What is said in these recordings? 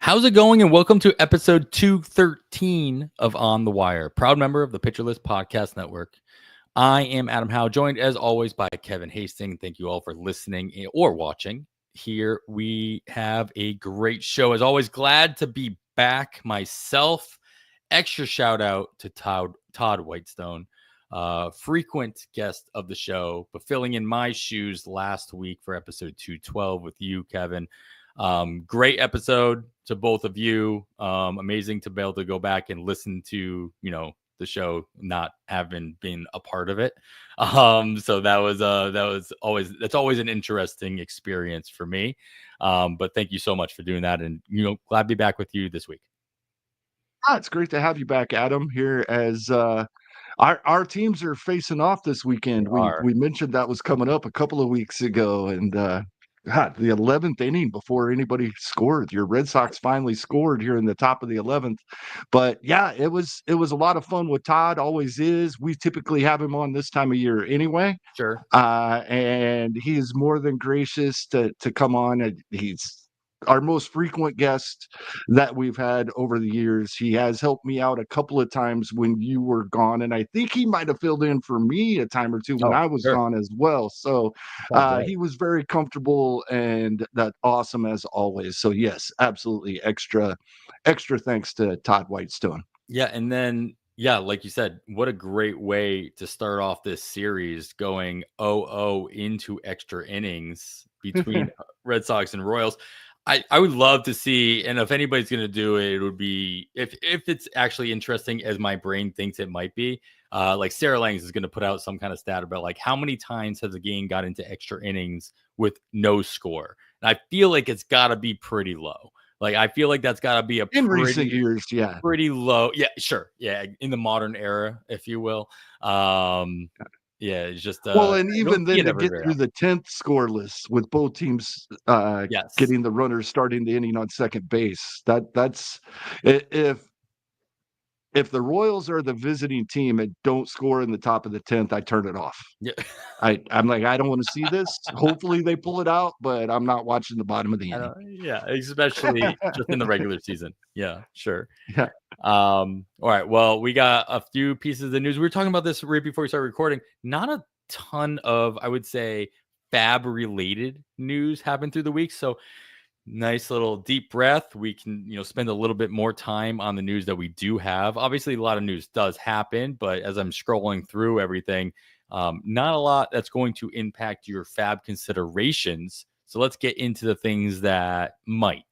How's it going? And welcome to episode 213 of On the Wire, proud member of the Pitcher List Podcast Network. I am Adam Howe, joined as always by Kevin Hasting. Thank you all for listening or watching. Here we have a great show. As always, glad to be back myself. Extra shout out to Todd Whitestone, frequent guest of the show, but filling in my shoes last week for episode 212 with you, Kevin. Great episode to both of you. Amazing to be able to go back and listen to, the show, not having been a part of it. So that's always an interesting experience for me. But thank you so much for doing that. And, glad to be back with you this week. It's great to have you back, Adam, here as our teams are facing off this weekend. We mentioned that was coming up a couple of weeks ago, and the 11th inning before anybody scored. Your Red Sox finally scored here in the top of the 11th. But yeah, it was a lot of fun with Todd, always is. We typically have him on this time of year anyway. Sure. And he is more than gracious to come on. He's our most frequent guest that we've had over the years. He has helped me out a couple of times when you were gone, and I think he might have filled in for me a time or two when I was gone as well. So he was very comfortable, and that's awesome as always. So yes, absolutely extra thanks to Todd Whitestone. Yeah, and then like you said, what a great way to start off this series, going 0-0 into extra innings between Red Sox and Royals. I would love to see, and if anybody's going to do it, it would be, if it's actually interesting as my brain thinks it might be, like Sarah Langs is going to put out some kind of stat about like how many times has a game got into extra innings with no score. And I feel like it's got to be pretty low. Like, I feel like that's got to be in recent years, pretty low. Yeah, sure. Yeah, in the modern era, if you will. Yeah, it's just well, and even then to get through the 10th scoreless with both teams getting the runners starting the inning on second base. That's if the Royals are the visiting team and don't score in the top of the 10th, I turn it off. Yeah. I'm like, I don't want to see this. Hopefully they pull it out, but I'm not watching the bottom of the inning. Yeah, especially just in the regular season. Yeah, sure. Yeah. All right. Well, we got a few pieces of news. We were talking about this right before we started recording. Not a ton of, I would say, FAAB related news happened through the week. So nice little deep breath. We can, spend a little bit more time on the news that we do have. Obviously, a lot of news does happen, but as I'm scrolling through everything, not a lot that's going to impact your FAAB considerations. So let's get into the things that might.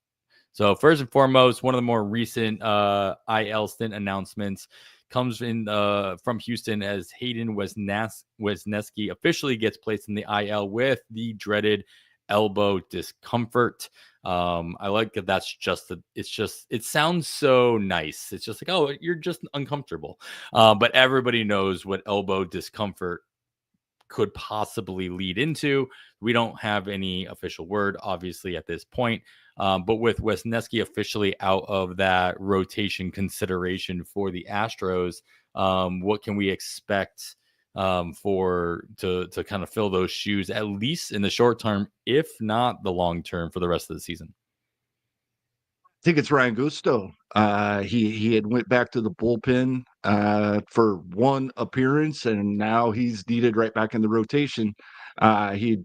So first and foremost, one of the more recent IL stint announcements comes in from Houston as Hayden Wesneski officially gets placed in the IL with the dreaded elbow discomfort. I like that. That's just it sounds so nice. It's just like, oh, you're just uncomfortable. But everybody knows what elbow discomfort could possibly lead into. We don't have any official word, obviously, at this point. But with Wesneski officially out of that rotation consideration for the Astros, what can we expect to kind of fill those shoes, at least in the short term, if not the long term, for the rest of the season? I think it's Ryan Gusto. He had went back to the bullpen for one appearance, and now he's needed right back in the rotation. He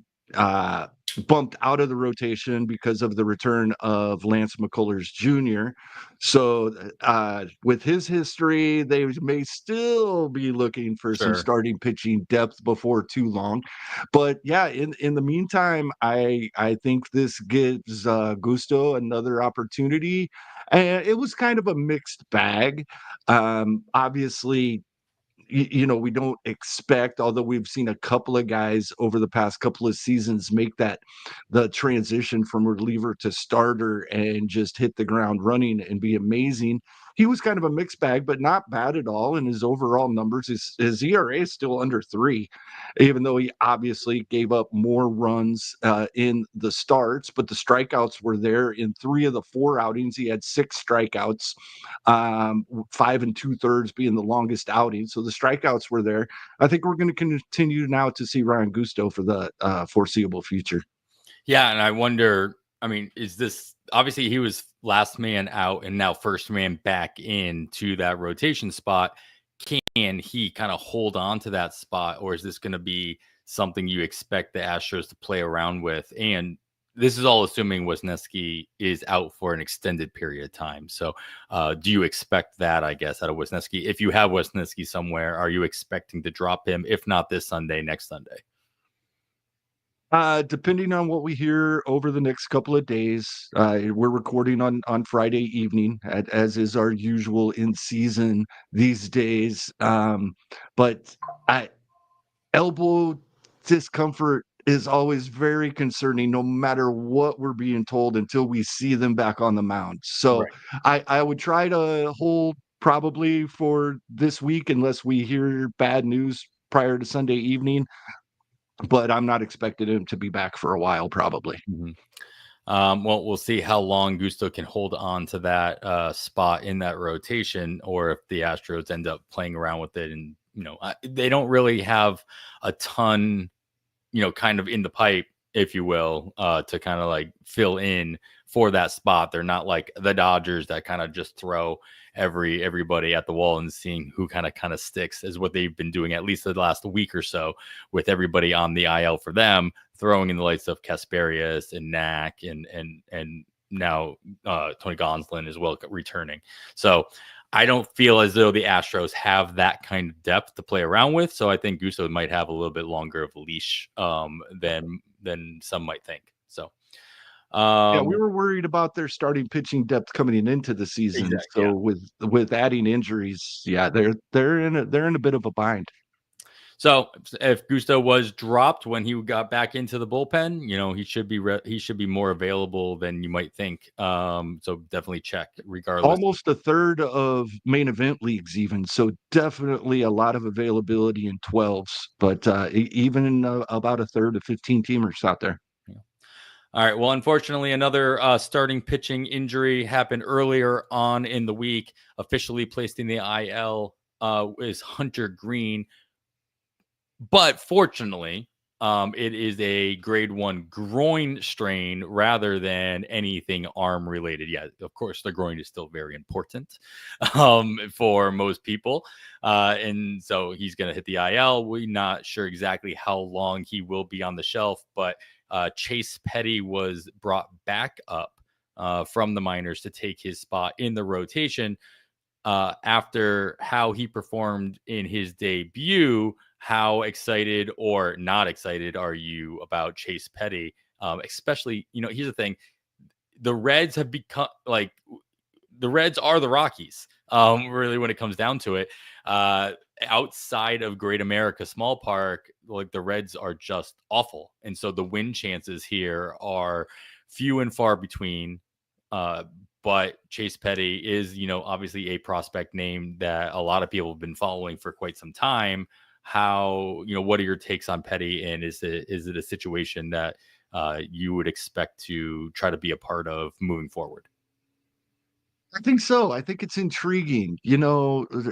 bumped out of the rotation because of the return of Lance McCullers Jr. So with his history, they may still be looking for some starting pitching depth before too long. But yeah, in the meantime, I think this gives Gusto another opportunity. And it was kind of a mixed bag. Obviously, we don't expect, although we've seen a couple of guys over the past couple of seasons make the transition from reliever to starter and just hit the ground running and be amazing. He was kind of a mixed bag, but not bad at all. And his overall numbers, his ERA is still under 3, even though he obviously gave up more runs in the starts, but the strikeouts were there in 3 of the 4 outings. He had 6 strikeouts, 5 2/3 being the longest outing. So the strikeouts were there. I think we're going to continue now to see Ryan Gusto for the foreseeable future. Yeah, and I wonder, is this obviously he was last man out and now first man back into that rotation spot. Can he kind of hold on to that spot, or is this going to be something you expect the Astros to play around with? And this is all assuming Wisniewski is out for an extended period of time. So do you expect that, I guess, out of Wisniewski? If you have Wisniewski somewhere, are you expecting to drop him? If not this Sunday, next Sunday? Depending on what we hear over the next couple of days, we're recording on Friday evening, as is our usual in season these days. But elbow discomfort is always very concerning, no matter what we're being told, until we see them back on the mound. So I would try to hold probably for this week, unless we hear bad news prior to Sunday evening. But I'm not expecting him to be back for a while, probably. Well, we'll see how long Gusto can hold on to that spot in that rotation, or if the Astros end up playing around with it. And, they don't really have a ton, kind of in the pipe, if you will, to kind of like fill in for that spot. They're not like the Dodgers that kind of just throw everybody at the wall and seeing who kind of sticks, is what they've been doing at least the last week or so, with everybody on the IL for them, throwing in the likes of Kasperius and Knack and now Tony Gonsolin as well returning. So I don't feel as though the Astros have that kind of depth to play around with. So I think Gusto might have a little bit longer of a leash than some might think. So yeah, we were worried about their starting pitching depth coming into the season. Exactly, so with adding injuries, they're in a bit of a bind. So if Gusto was dropped when he got back into the bullpen, he should be more available than you might think. So definitely check regardless. Almost a third of main event leagues, even. So definitely a lot of availability in 12s, but even in about a third of 15 teamers out there. All right. Well, unfortunately, another starting pitching injury happened earlier on in the week. Officially placed in the IL is Hunter Green. But fortunately, it is a grade 1 groin strain rather than anything arm related. Yeah, of course, the groin is still very important for most people. And so he's going to hit the IL. We're not sure exactly how long he will be on the shelf, but Chase Petty was brought back up from the minors to take his spot in the rotation after how he performed in his debut. How excited or not excited are you about Chase Petty? Especially, here's the thing. The Reds have become like the Reds are the Rockies, really, when it comes down to it. Outside of Great America Small Park, like the Reds are just awful. And so the win chances here are few and far between. But Chase Petty is, obviously a prospect name that a lot of people have been following for quite some time. What are your takes on Petty, and is it a situation that you would expect to try to be a part of moving forward? I think so. I think it's intriguing.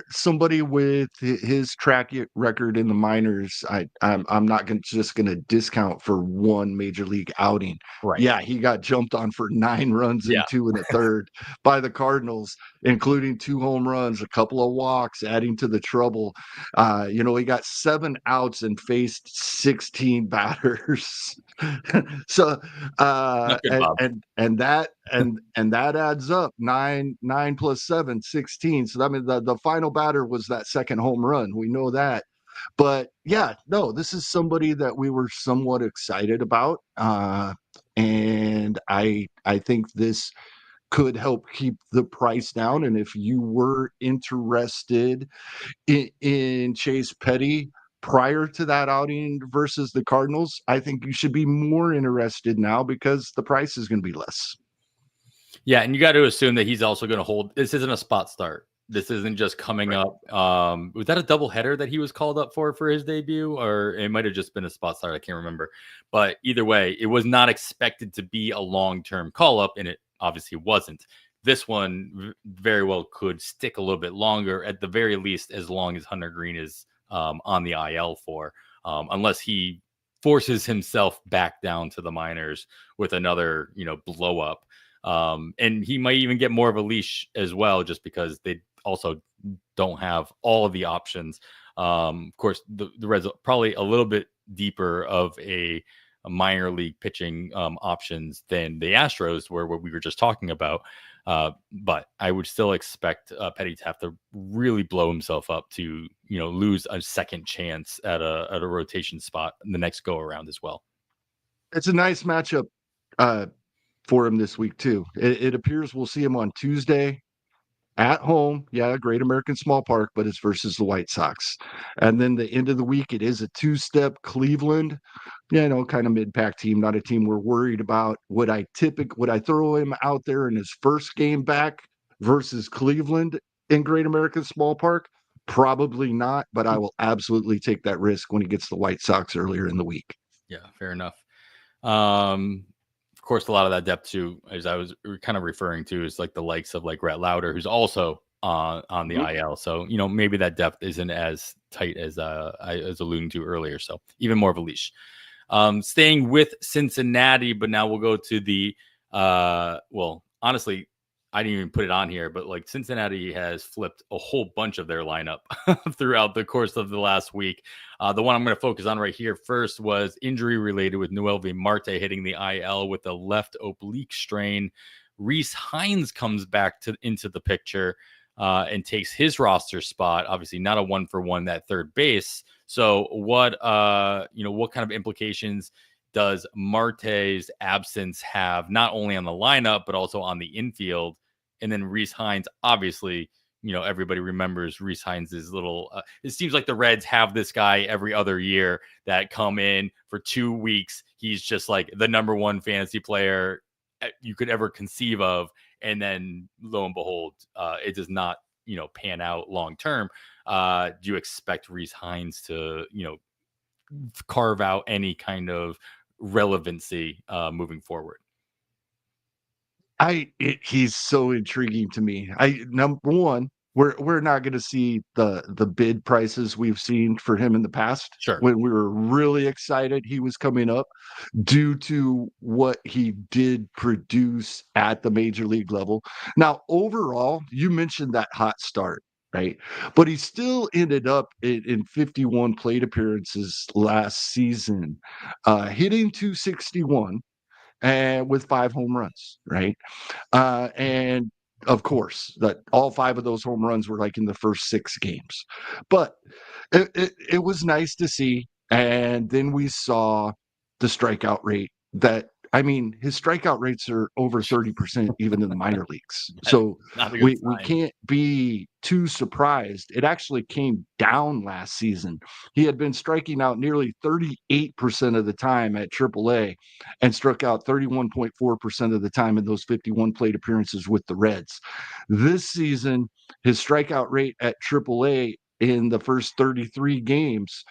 Somebody with his track record in the minors, I'm not just going to discount for one major league outing. Right. Yeah, he got jumped on for 9 runs and 2 1/3 by the Cardinals, including 2 home runs, a couple of walks, adding to the trouble. He got 7 outs and faced 16 batters. So and that adds up 9 plus 7, 16. So I mean the final batter was that second home run. We know that. But yeah, no, this is somebody that we were somewhat excited about. And I think this could help keep the price down. And if you were interested in Chase Petty prior to that outing versus the Cardinals, I think you should be more interested now because the price is going to be less. Yeah, and you got to assume that he's also going to hold. This isn't a spot start. This isn't just coming up. Was that a doubleheader that he was called up for his debut, or it might have just been a spot start? I can't remember. But either way, it was not expected to be a long-term call-up, and it obviously wasn't. This one very well could stick a little bit longer, at the very least, as long as Hunter Green is on the IL for, unless he forces himself back down to the minors with another, blow up. And he might even get more of a leash as well, just because they also don't have all of the options. Of course, the Reds are probably a little bit deeper of a minor league pitching options than the Astros were, what we were just talking about. But I would still expect Petty to have to really blow himself up to, lose a second chance at a rotation spot in the next go around as well. It's a nice matchup for him this week too. It appears we'll see him on Tuesday at home. Yeah, Great American Small Park, but it's versus the White Sox. And then the end of the week, it is a two-step Cleveland, kind of mid-pack team, not a team we're worried about. Would I throw him out there in his first game back versus Cleveland in Great American Small Park? Probably not, but I will absolutely take that risk when he gets the White Sox earlier in the week. Yeah, fair enough. Of course, a lot of that depth too, as I was kind of referring to, is like the likes of like Rhett Lauder, who's also on the IL. So maybe that depth isn't as tight as I was alluding to earlier. So even more of a leash. Staying with Cincinnati, but now we'll go to the well, honestly, I didn't even put it on here, but like Cincinnati has flipped a whole bunch of their lineup throughout the course of the last week. The one I'm going to focus on right here first was injury related, with Noelvi Marte hitting the IL with a left oblique strain. Rhys Hines comes back into the picture and takes his roster spot. Obviously not a 1-for-1 at third base. So what kind of implications does Marte's absence have, not only on the lineup, but also on the infield? And then Rhys Hines, obviously, everybody remembers Rhys Hines' little, it seems like the Reds have this guy every other year that come in for 2 weeks. He's just like the number one fantasy player you could ever conceive of. And then lo and behold, it does not, pan out long term. Do you expect Rhys Hines to, carve out any kind of relevancy moving forward? He's so intriguing to me. Number one, we're not going to see the bid prices we've seen for him in the past. Sure. When we were really excited he was coming up, due to what he did produce at the major league level. Now, overall, you mentioned that hot start, right? But he still ended up in 51 plate appearances last season, hitting 261 and with 5 home runs, right? And of course, that all 5 of those home runs were like in the first 6 games. But it was nice to see. And then we saw the strikeout rate his strikeout rates are over 30% even in the minor leagues. So we can't be too surprised. It actually came down last season. He had been striking out nearly 38% of the time at AAA and struck out 31.4% of the time in those 51 plate appearances with the Reds. This season, his strikeout rate at AAA in the first 33 games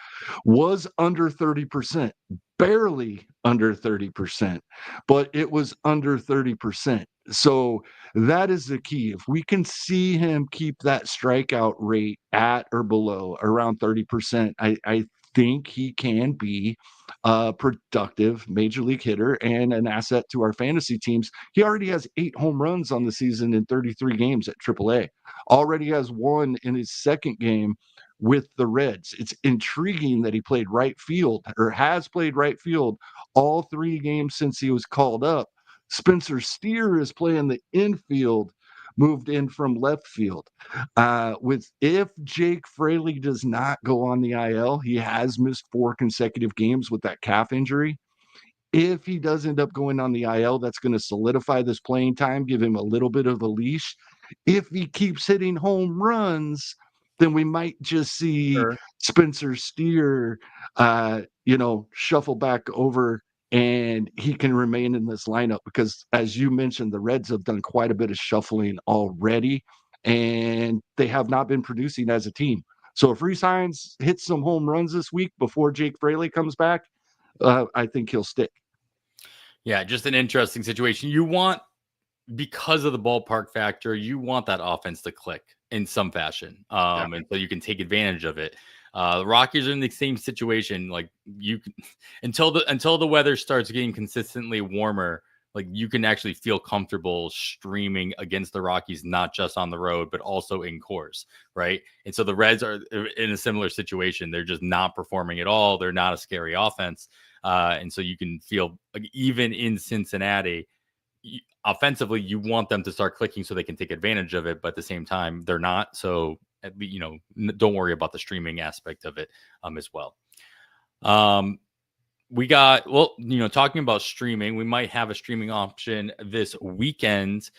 was under 30%, barely under 30%, but it was under 30%. So that is the key. If we can see him keep that strikeout rate at or below around 30%, I think he can be a productive major league hitter and an asset to our fantasy teams. He already has 8 home runs on the season in 33 games at AAA. Already has 1 in his second game with the Reds. It's intriguing that he played right field, or has played right field, all 3 games since he was called up. Spencer Steer is playing the infield, moved in from left field. If Jake Fraley does not go on the IL, he has missed 4 consecutive games with that calf injury. If he does end up going on the IL, that's going to solidify this playing time, give him a little bit of a leash. If he keeps hitting home runs, then we might just see Spencer Steer, shuffle back over, and he can remain in this lineup because, as you mentioned, the Reds have done quite a bit of shuffling already, and they have not been producing as a team. So if Rhys Hines hits some home runs this week before Jake Fraley comes back, I think he'll stick. Yeah, just an interesting situation. Because of the ballpark factor, you want that offense to click in some fashion, and so you can take advantage of it. The Rockies are in the same situation. Like until the weather starts getting consistently warmer, like you can actually feel comfortable streaming against the Rockies, not just on the road, but also in course, right? And so the Reds are in a similar situation. They're just not performing at all. They're not a scary offense. And so you can feel like even in Cincinnati, offensively, you want them to start clicking so they can take advantage of it. But at the same time, they're not. So, don't worry about the streaming aspect of it as well. We got, talking about streaming, we might have a streaming option this weekend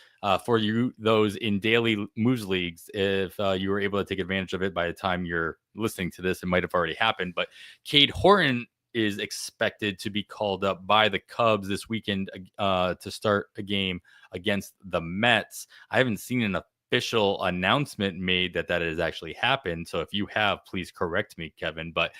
for you, those in daily moves leagues. If you were able to take advantage of it by the time you're listening to this, it might have already happened. But Cade Horton is expected to be called up by the Cubs this weekend to start a game against the Mets. I haven't seen an official announcement made that has actually happened. So if you have, please correct me, Kevin. But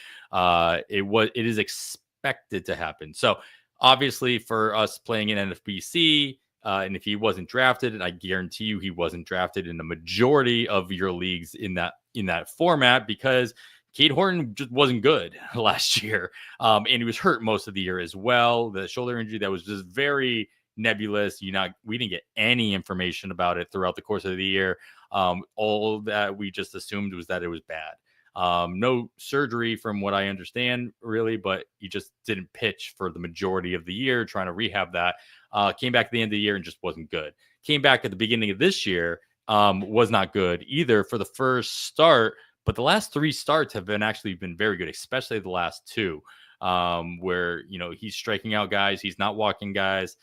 it is expected to happen. So obviously for us playing in NFBC, and if he wasn't drafted, and I guarantee you he wasn't drafted in the majority of your leagues in that format, because Cade Horton just wasn't good last year. And he was hurt most of the year as well. The shoulder injury that was just very nebulous. We didn't get any information about it throughout the course of the year. All that we just assumed was that it was bad. No surgery from what I understand, really, but he just didn't pitch for the majority of the year, trying to rehab that. Came back at the end of the year and just wasn't good. Came back at the beginning of this year, was not good either for the first start. But the last 3 starts have actually been very good, especially the last 2, where he's striking out guys, he's not walking guys.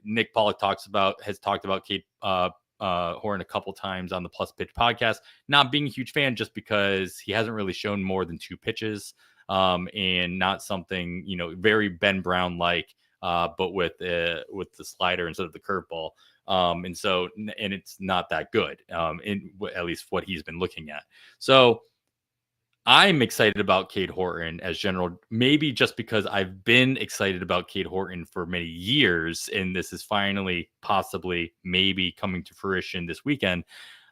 Nick Pollock has talked about Cade Horton a couple times on the Plus Pitch podcast, not being a huge fan just because he hasn't really shown more than 2 pitches, and not something very Ben Brown like, but with the slider instead of the curveball. And it's not that good, in at least what he's been looking at. So I'm excited about Cade Horton as general, maybe just because I've been excited about Cade Horton for many years, and this is finally possibly maybe coming to fruition this weekend.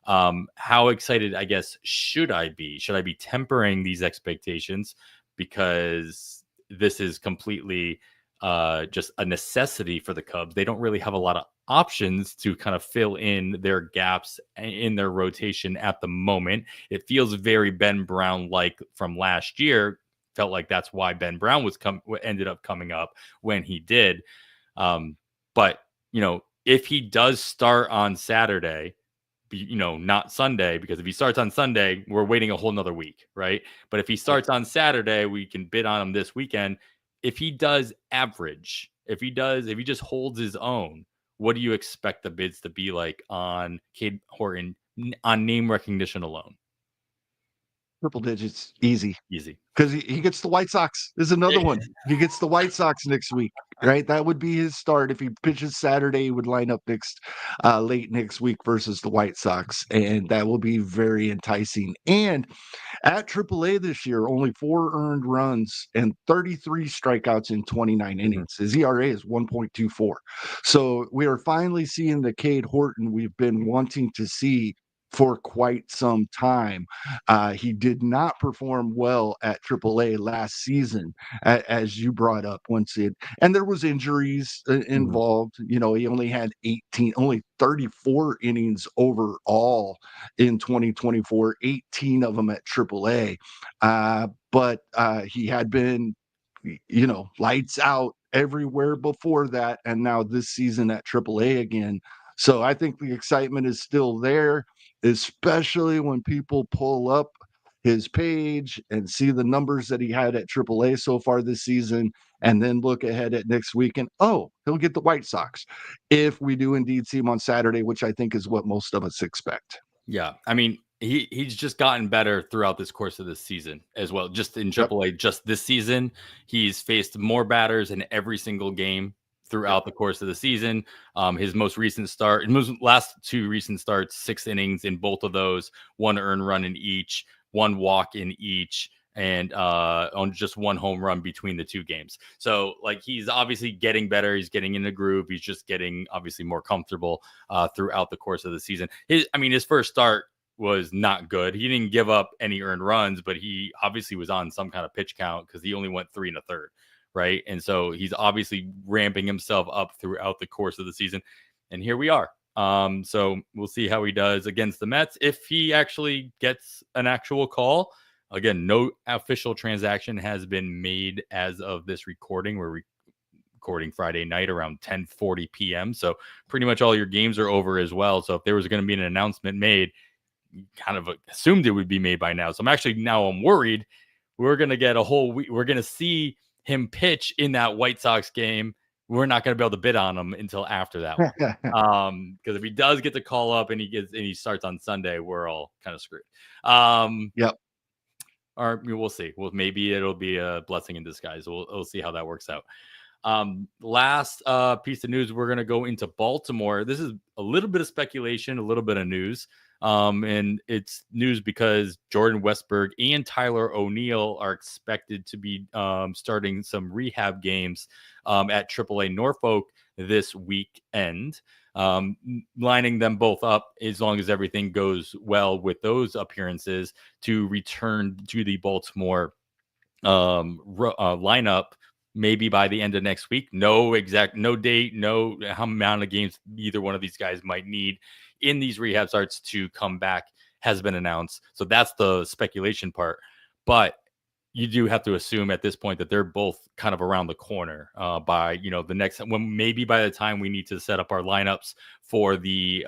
How excited, I guess, should I be? Should I be tempering these expectations because this is completely just a necessity for the Cubs? They don't really have a lot of options to kind of fill in their gaps in their rotation at the moment. It feels very Ben Brown like from last year. Felt like that's why Ben Brown ended up coming up when he did. But if he does start on Saturday, not Sunday, because if he starts on Sunday, we're waiting a whole nother week, right? But if he starts on Saturday, we can bid on him this weekend. If he does average, if he just holds his own, what do you expect the bids to be like on Cade Horton on name recognition alone? Triple digits, easy. Easy. Because he gets the White Sox. Is another one. He gets the White Sox next week, right? That would be his start. If he pitches Saturday, he would line up late next week versus the White Sox, and that will be very enticing. And at AAA this year, only 4 earned runs and 33 strikeouts in 29 innings. His ERA is 1.24. So we are finally seeing the Cade Horton we've been wanting to see for quite some time. He did not perform well at AAA last season, as you brought up and there was injuries involved. He only had 34 innings overall in 2024, 18 of them at AAA. But he had been, lights out everywhere before that, and now this season at AAA again. So I think the excitement is still there, especially when people pull up his page and see the numbers that he had at AAA so far this season, and then look ahead at next week and, he'll get the White Sox if we do indeed see him on Saturday, which I think is what most of us expect. Yeah. I mean, he's just gotten better throughout this course of this season as well. Just in AAA, just this season, he's faced more batters in every single game throughout the course of the season. His last 2 recent starts, 6 innings in both of those, 1 earned run in each, 1 walk in each, and on just 1 home run between the 2 games. So he's obviously getting better. He's getting in the groove. He's just getting obviously more comfortable throughout the course of the season. His first start was not good. He didn't give up any earned runs, but he obviously was on some kind of pitch count because he only went 3 1/3. right? And so he's obviously ramping himself up throughout the course of the season. And here we are. So we'll see how he does against the Mets. If he actually gets an actual call, again, no official transaction has been made as of this recording. We're recording Friday night around 10:40 p.m. So pretty much all your games are over as well. So if there was going to be an announcement made, kind of assumed it would be made by now. So I'm worried we're going to get a whole week. We're going to see him pitch in that White Sox game. We're not going to be able to bid on him until after that one. Because if he does get the call up and he starts on Sunday, we're all kind of screwed. Yep. Or we'll see. Well, maybe it'll be a blessing in disguise. We'll see how that works out. Last piece of news, we're going to go into Baltimore. This is a little bit of speculation, a little bit of news. And it's news because Jordan Westburg and Tyler O'Neill are expected to be starting some rehab games at AAA Norfolk this weekend, lining them both up as long as everything goes well with those appearances to return to the Baltimore lineup maybe by the end of next week. No date, no how amount of games either one of these guys might need in these rehab starts to come back has been announced. So that's the speculation part. But you do have to assume at this point that they're both kind of around the corner by, the next when maybe by the time we need to set up our lineups for the,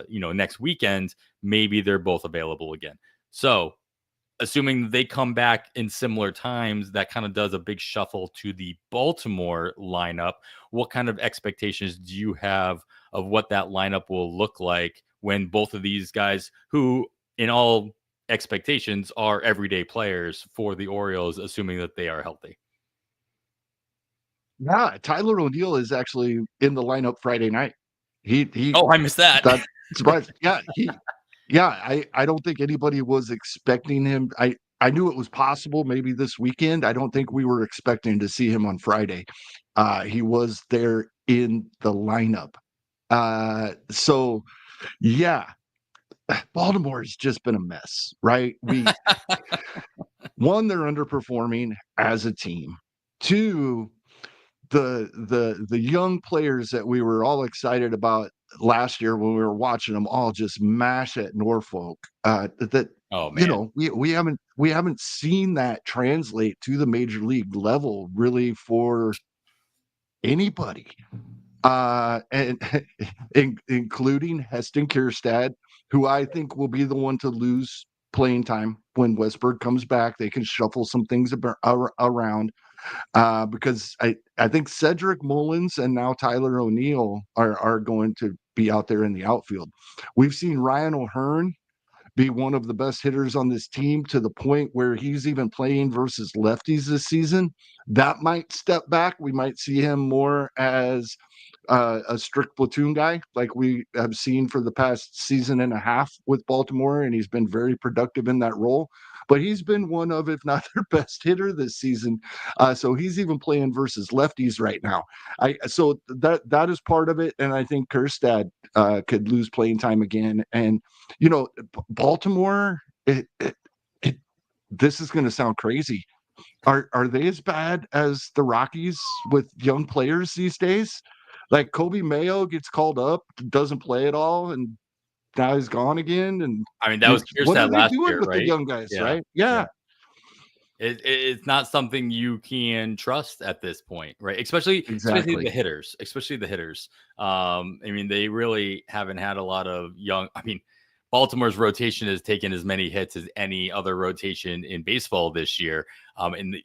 next weekend, maybe they're both available again. So assuming they come back in similar times, that kind of does a big shuffle to the Baltimore lineup. What kind of expectations do you have of what that lineup will look like when both of these guys, who in all expectations are everyday players for the Orioles, assuming that they are healthy? Yeah, Tyler O'Neill is actually in the lineup Friday night. I missed that. That surprised. I don't think anybody was expecting him. I knew it was possible maybe this weekend. I don't think we were expecting to see him on Friday. He was there in the lineup. So yeah, Baltimore has just been a mess, right? One, they're underperforming as a team. Two, the young players that we were all excited about last year when we were watching them all just mash at Norfolk. Oh man, we haven't seen that translate to the major league level really for anybody. And including Heston Kjerstad, who I think will be the one to lose playing time when Westburg comes back. They can shuffle some things around because I think Cedric Mullins and now Tyler O'Neill are going to be out there in the outfield. We've seen Ryan O'Hearn be one of the best hitters on this team to the point where he's even playing versus lefties this season. That might step back. We might see him more as a strict platoon guy like we have seen for the past season and a half with Baltimore, and he's been very productive in that role. But he's been one of, if not their best hitter this season. So he's even playing versus lefties right now. So that is part of it, and I think Kjerstad could lose playing time again. And Baltimore, this is going to sound crazy. Are they as bad as the Rockies with young players these days? Like Kobe Mayo gets called up, doesn't play at all, and now he's gone again. And I mean, that was what are Kjerstad they last doing year, with right? the young guys, Yeah. right? Yeah. It's not something you can trust at this point, right? Especially the hitters. I mean, they really haven't had a lot of young. I mean, Baltimore's rotation has taken as many hits as any other rotation in baseball this year, and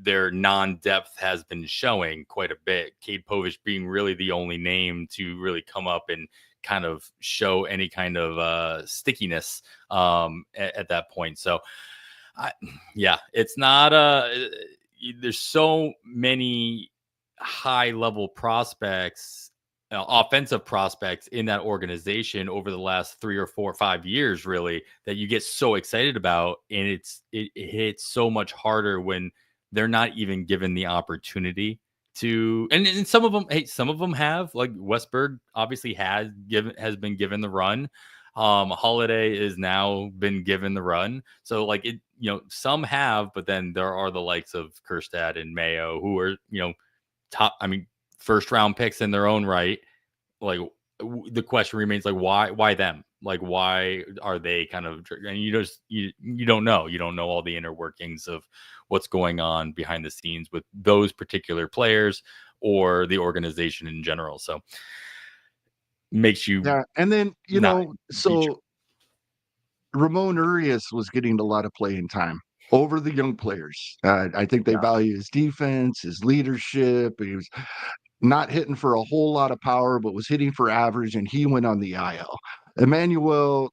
their non-depth has been showing quite a bit. Cade Povich being really the only name to really come up and kind of show any kind of stickiness at that point. So. It's not there's so many high level prospects, offensive prospects in that organization over the last 3 or 4 or 5 years, really, that you get so excited about. And it hits so much harder when they're not even given the opportunity to, and some of them have, like Westburg obviously has been given the run. Holiday is now been given the run. So like it, some have, but then there are the likes of Kerstad and Mayo who are, top, first round picks in their own right. Like the question remains, like, why them? Like, why are they kind of, and you don't know all the inner workings of what's going on behind the scenes with those particular players or the organization in general. So makes you and then not so Ramon Urias was getting a lot of playing time over the young players. I think they value his defense, his leadership. He was not hitting for a whole lot of power, but was hitting for average, and he went on the IL. Emmanuel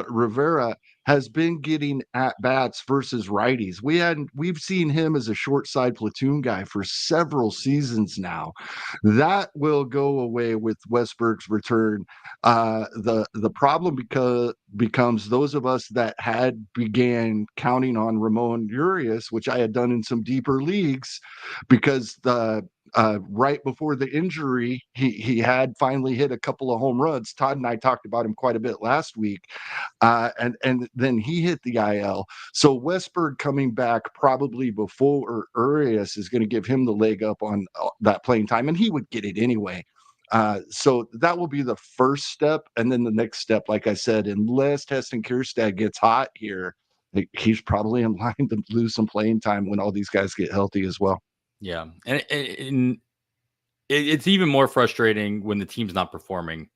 Rivera has been getting at bats versus righties. We've seen him as a short side platoon guy for several seasons now. That will go away with Westberg's return. The problem becomes those of us that had began counting on Ramon Urias, which I had done in some deeper leagues, because right before the injury, he had finally hit a couple of home runs. Todd and I talked about him quite a bit last week, and then he hit the IL. So Westberg coming back probably before Urias is going to give him the leg up on that playing time, and he would get it anyway. So that will be the first step, and then the next step, like I said, unless Heston Kjerstad gets hot here, he's probably in line to lose some playing time when all these guys get healthy as well. Yeah, and it's even more frustrating when the team's not performing,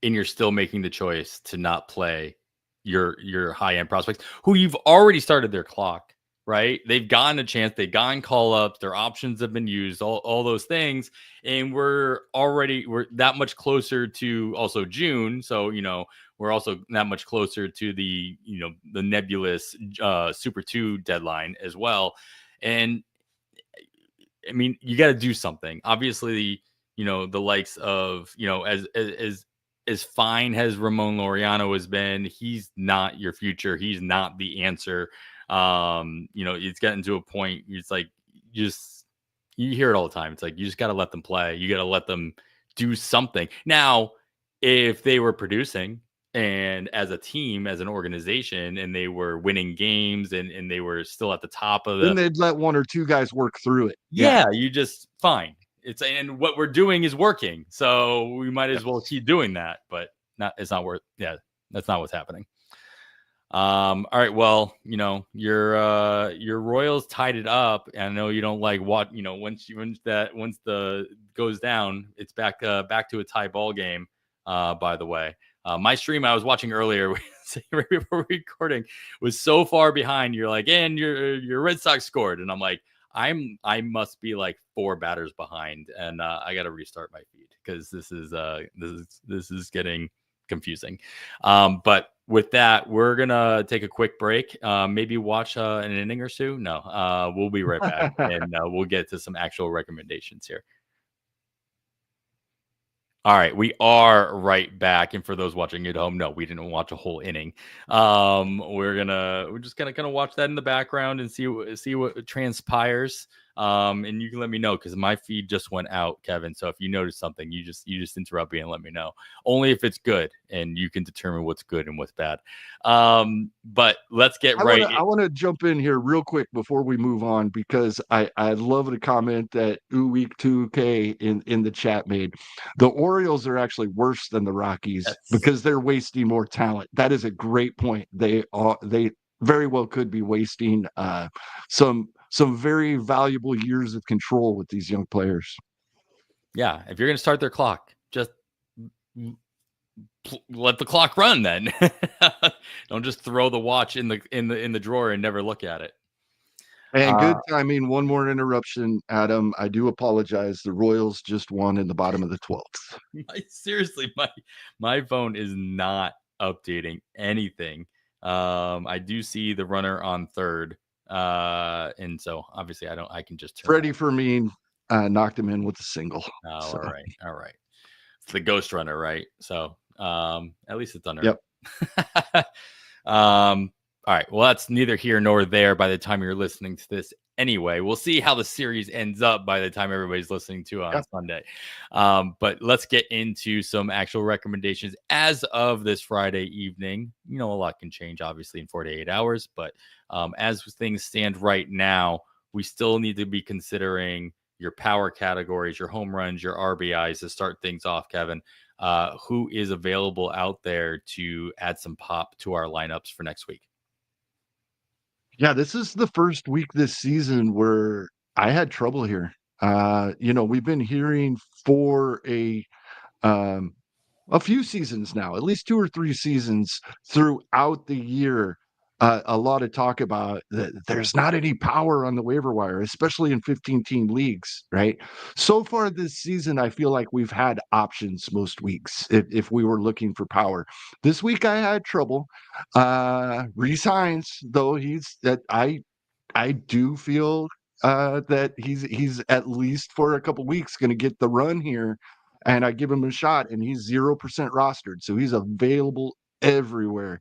and you're still making the choice to not play your high end prospects who you've already started their clock. Right? They've gotten a chance. They've gotten call ups. Their options have been used. All those things, and we're that much closer to also June. So we're also that much closer to the the nebulous Super 2 deadline as well, and you got to do something. Obviously, the likes of, as fine as Ramon Laureano has been, he's not your future. He's not the answer. It's gotten to a point. It's like, you hear it all the time. It's like, you just got to let them play. You got to let them do something. Now, if they were producing and as a team, as an organization, and they were winning games and they were still at the top of then they'd let one or two guys work through it. Yeah, you just fine. And what we're doing is working, so we might as well keep doing that. But it's not worth. Yeah, that's not what's happening. All right. Well, your Royals tied it up. And I know you don't like what once the goes down, it's back to a tie ball game. By the way, my stream I was watching earlier right before recording was so far behind. You're like, and your Red Sox scored, and I'm like, I must be like 4 batters behind, and I got to restart my feed because this is getting confusing. But with that, we're gonna take a quick break. Maybe watch an inning or two. No, we'll be right back, and we'll get to some actual recommendations here. All right, we are right back. And for those watching at home, no, we didn't watch a whole inning. We're just gonna kind of watch that in the background and see what transpires. And you can let me know because my feed just went out, Kevin. So if you notice something, you just interrupt me and let me know. Only if it's good, and you can determine what's good and what's bad. But let's get right. I want to jump in here real quick before we move on because I love the comment that Week 2K in the chat made. The Orioles are actually worse than the Rockies because they're wasting more talent. That is a great point. They very well could be wasting some very valuable years of control with these young players. Yeah, if you're going to start their clock, just let the clock run. Then don't just throw the watch in the drawer and never look at it. And good timing. One more interruption, Adam. I do apologize. The Royals just won in the bottom of the 12th. Seriously, my phone is not updating anything. I do see the runner on third. And so obviously I can just turn Freddie Fermin knocked him in with a single. Oh, so. All right. It's the ghost runner, right? So at least it's under. Yep. All right. Well, that's neither here nor there by the time you're listening to this anyway. We'll see how the series ends up by the time everybody's listening to on Yeah. Sunday. But let's get into some actual recommendations as of this Friday evening. A lot can change obviously in 48 hours, but as things stand right now, we still need to be considering your power categories, your home runs, your RBIs to start things off, Kevin. Who is available out there to add some pop to our lineups for next week? Yeah, this is the first week this season where I had trouble here. We've been hearing for um, a few seasons now, at least 2 or 3 seasons throughout the year, a lot of talk about that there's not any power on the waiver wire, especially in 15-team leagues, right? So far this season, I feel like we've had options most weeks if we were looking for power. This week I had trouble. Reese Hines, though, he's that I do feel that he's at least for a couple weeks going to get the run here, and I give him a shot, and he's 0% rostered, so he's available everywhere,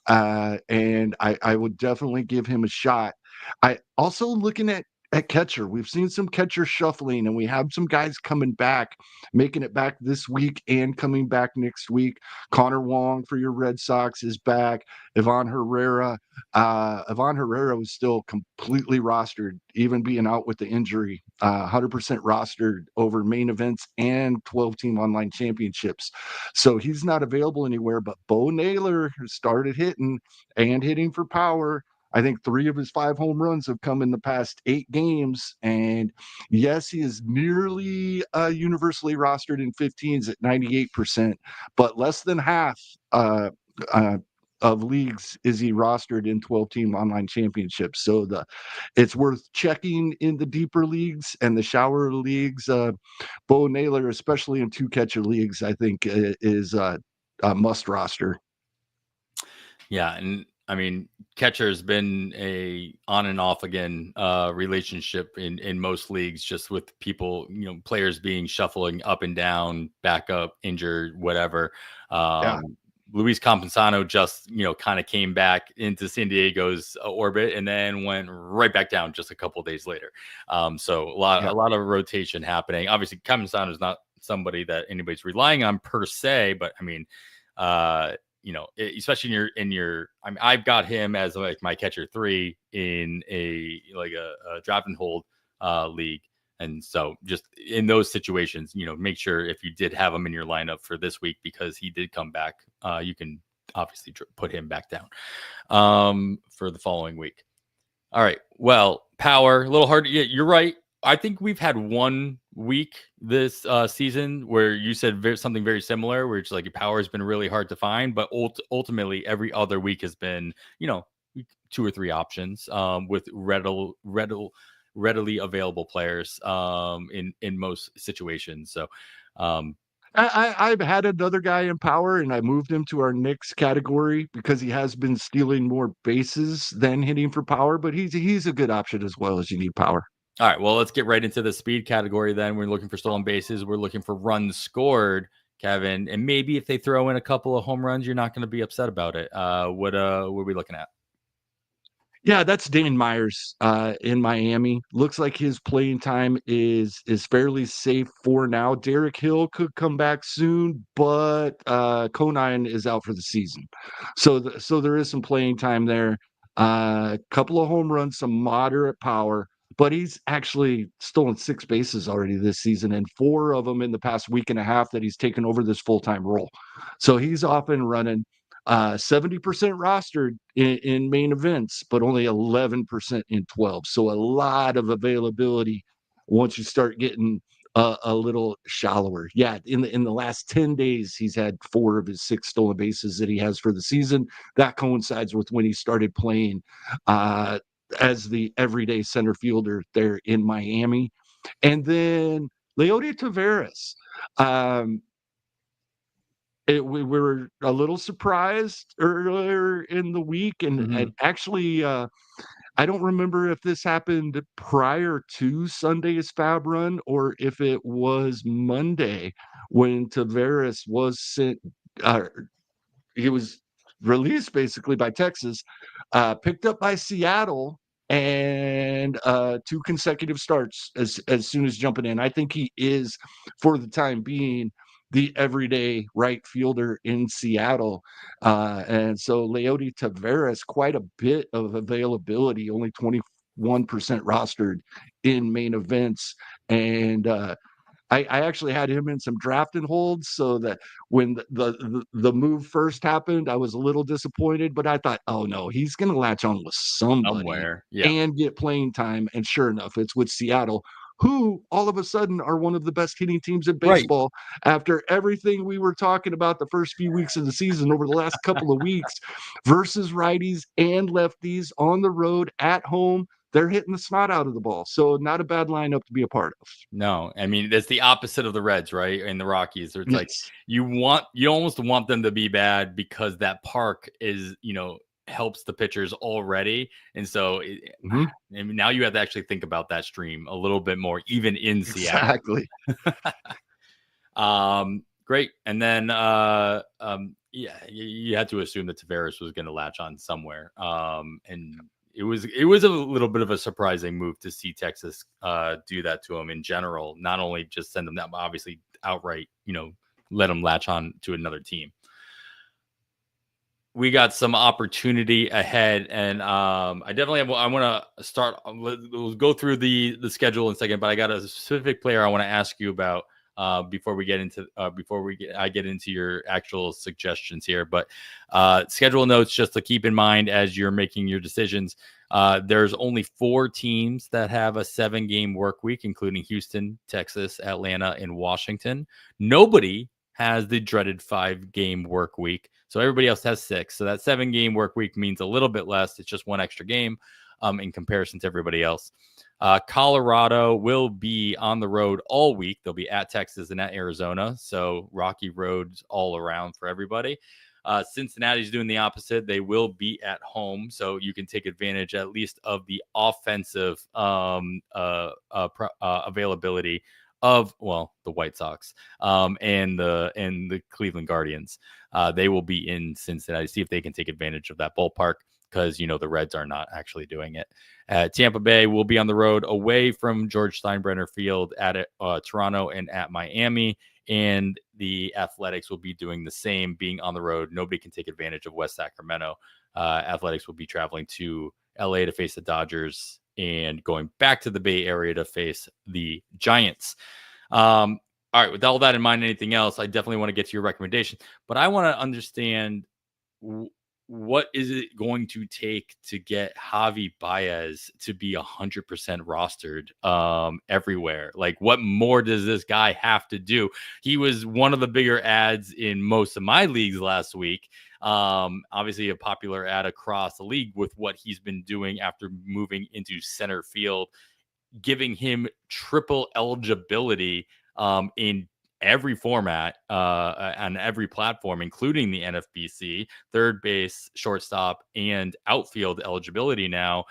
and I would definitely give him a shot. I also looking at catcher. We've seen some catcher shuffling, and we have some guys coming back, making it back this week and coming back next week. Connor Wong for your Red Sox is back. Ivan Herrera. Ivan Herrera was still completely rostered, even being out with the injury, 100% rostered over main events and 12-team online championships. So he's not available anywhere, but Bo Naylor started hitting and hitting for power. I think 3 of his 5 home runs have come in the past 8 games. And yes, he is nearly universally rostered in 15s at 98%, but less than half uh, of leagues is he rostered in 12-team online championships. So it's worth checking in the deeper leagues and the shallower leagues. Bo Naylor, especially in 2 catcher leagues, I think is a must roster. Yeah, and I mean, catcher's been a on and off again relationship in most leagues, just with people, players being shuffling up and down, back up, injured, whatever. Yeah. Luis Campusano just, kind of came back into San Diego's orbit and then went right back down just a couple of days later. So a lot of rotation happening. Obviously, Campusano is not somebody that anybody's relying on per se, but I mean, especially I mean, I've got him as like my catcher 3 in a draft and hold league. And so just in those situations, make sure if you did have him in your lineup for this week, because he did come back, you can obviously put him back down for the following week. All right. Well, power, a little hard. Yeah, you're right. I think we've had 1 week this season where you said something very similar, where it's like your power has been really hard to find, but ultimately every other week has been, 2 or 3 options with readily available players in most situations. So I've had another guy in power, and I moved him to our Knicks category because he has been stealing more bases than hitting for power, but he's a good option as well as you need power. All right, well, let's get right into the speed category then. We're looking for stolen bases. We're looking for runs scored, Kevin. And maybe if they throw in a couple of home runs, you're not going to be upset about it. What are we looking at? Yeah, that's Dane Myers in Miami. Looks like his playing time is fairly safe for now. Derek Hill could come back soon, but Conine is out for the season, so there is some playing time there. A couple of home runs, some moderate power, but he's actually stolen 6 bases already this season, and 4 of them in the past week and a half that he's taken over this full-time role. So he's off and running. 70% rostered in main events, but only 11% in 12. So a lot of availability once you start getting a little shallower. Yeah, in the last 10 days, he's had 4 of his 6 stolen bases that he has for the season. That coincides with when he started playing as the everyday center fielder there in Miami. And then Leody Taveras. We were a little surprised earlier in the week, and actually, I don't remember if this happened prior to Sunday's FAAB run or if it was Monday when Taveras was sent. He was released basically by Texas, picked up by Seattle, and 2 consecutive starts as soon as jumping in. I think he is, for the time being, the everyday right fielder in Seattle. And so Leody Taveras, quite a bit of availability, only 21% rostered in main events. And I actually had him in some drafting holds, so that when the move first happened, I was a little disappointed, but I thought, oh no, he's going to latch on with somebody Somewhere. Yeah. and get playing time. And sure enough, it's with Seattle, who all of a sudden are one of the best hitting teams in Right. baseball after everything we were talking about the first few weeks of the season over the last couple of weeks versus righties and lefties on the road at home. They're hitting the snot out of the ball. So not a bad lineup to be a part of. No, I mean, that's the opposite of the Reds, right? And the Rockies. It's like Yes. you almost want them to be bad because that park is, helps the pitchers already. And so Mhm. I mean, now you have to actually think about that stream a little bit more, even in Seattle. Exactly. Great. And then yeah, you had to assume that Tavares was going to latch on somewhere. And it was a little bit of a surprising move to see Texas do that to him in general. Not only just send them that, but obviously outright, let them latch on to another team. We got some opportunity ahead, and I want to start. We'll go through the schedule in a second, but I got a specific player I want to ask you about before we get into I get into your actual suggestions here. But schedule notes just to keep in mind as you're making your decisions. There's only 4 teams that have a 7-game work week, including Houston, Texas, Atlanta, and Washington. Nobody has the dreaded 5-game work week. So everybody else has 6. So that 7-game work week means a little bit less. It's just 1 extra game in comparison to everybody else. Colorado will be on the road all week. They'll be at Texas and at Arizona. So rocky roads all around for everybody. Cincinnati's doing the opposite. They will be at home. So you can take advantage at least of the offensive availability of the White Sox and the Cleveland Guardians. They will be in Cincinnati. See if they can take advantage of that ballpark, because the Reds are not actually doing it. Tampa Bay will be on the road away from George Steinbrenner Field at Toronto and at Miami. And the Athletics will be doing the same, being on the road. Nobody can take advantage of West Sacramento. Athletics will be traveling to LA to face the Dodgers and going back to the Bay Area to face the Giants. All right, with all that in mind, anything else, I definitely want to get to your recommendation, but I want to understand what is it going to take to get Javi Baez to be 100% rostered everywhere? Like, what more does this guy have to do? He was one of the bigger ads in most of my leagues last week. Obviously a popular ad across the league with what he's been doing after moving into center field, giving him triple eligibility in every format on every platform, including the NFBC, third base, shortstop, and outfield eligibility now,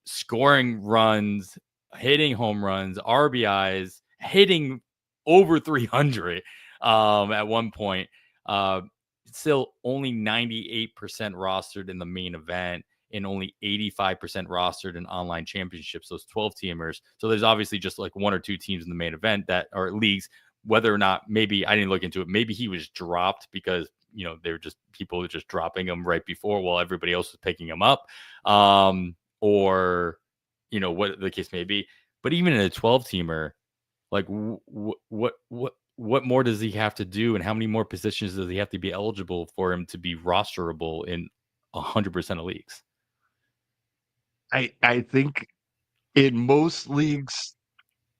scoring runs, hitting home runs, RBIs, hitting over 300 at one point. Still only 98% rostered in the main event and only 85% rostered in online championships, those 12 teamers. So there's obviously just like 1 or 2 teams in the main event that are leagues, whether or not, maybe I didn't look into it. Maybe he was dropped because, they're just people just dropping him right before while everybody else was picking him up. Or, what the case may be. But even in a 12 teamer, like what more does he have to do, and how many more positions does he have to be eligible for him to be rosterable in 100% of leagues? I think in most leagues,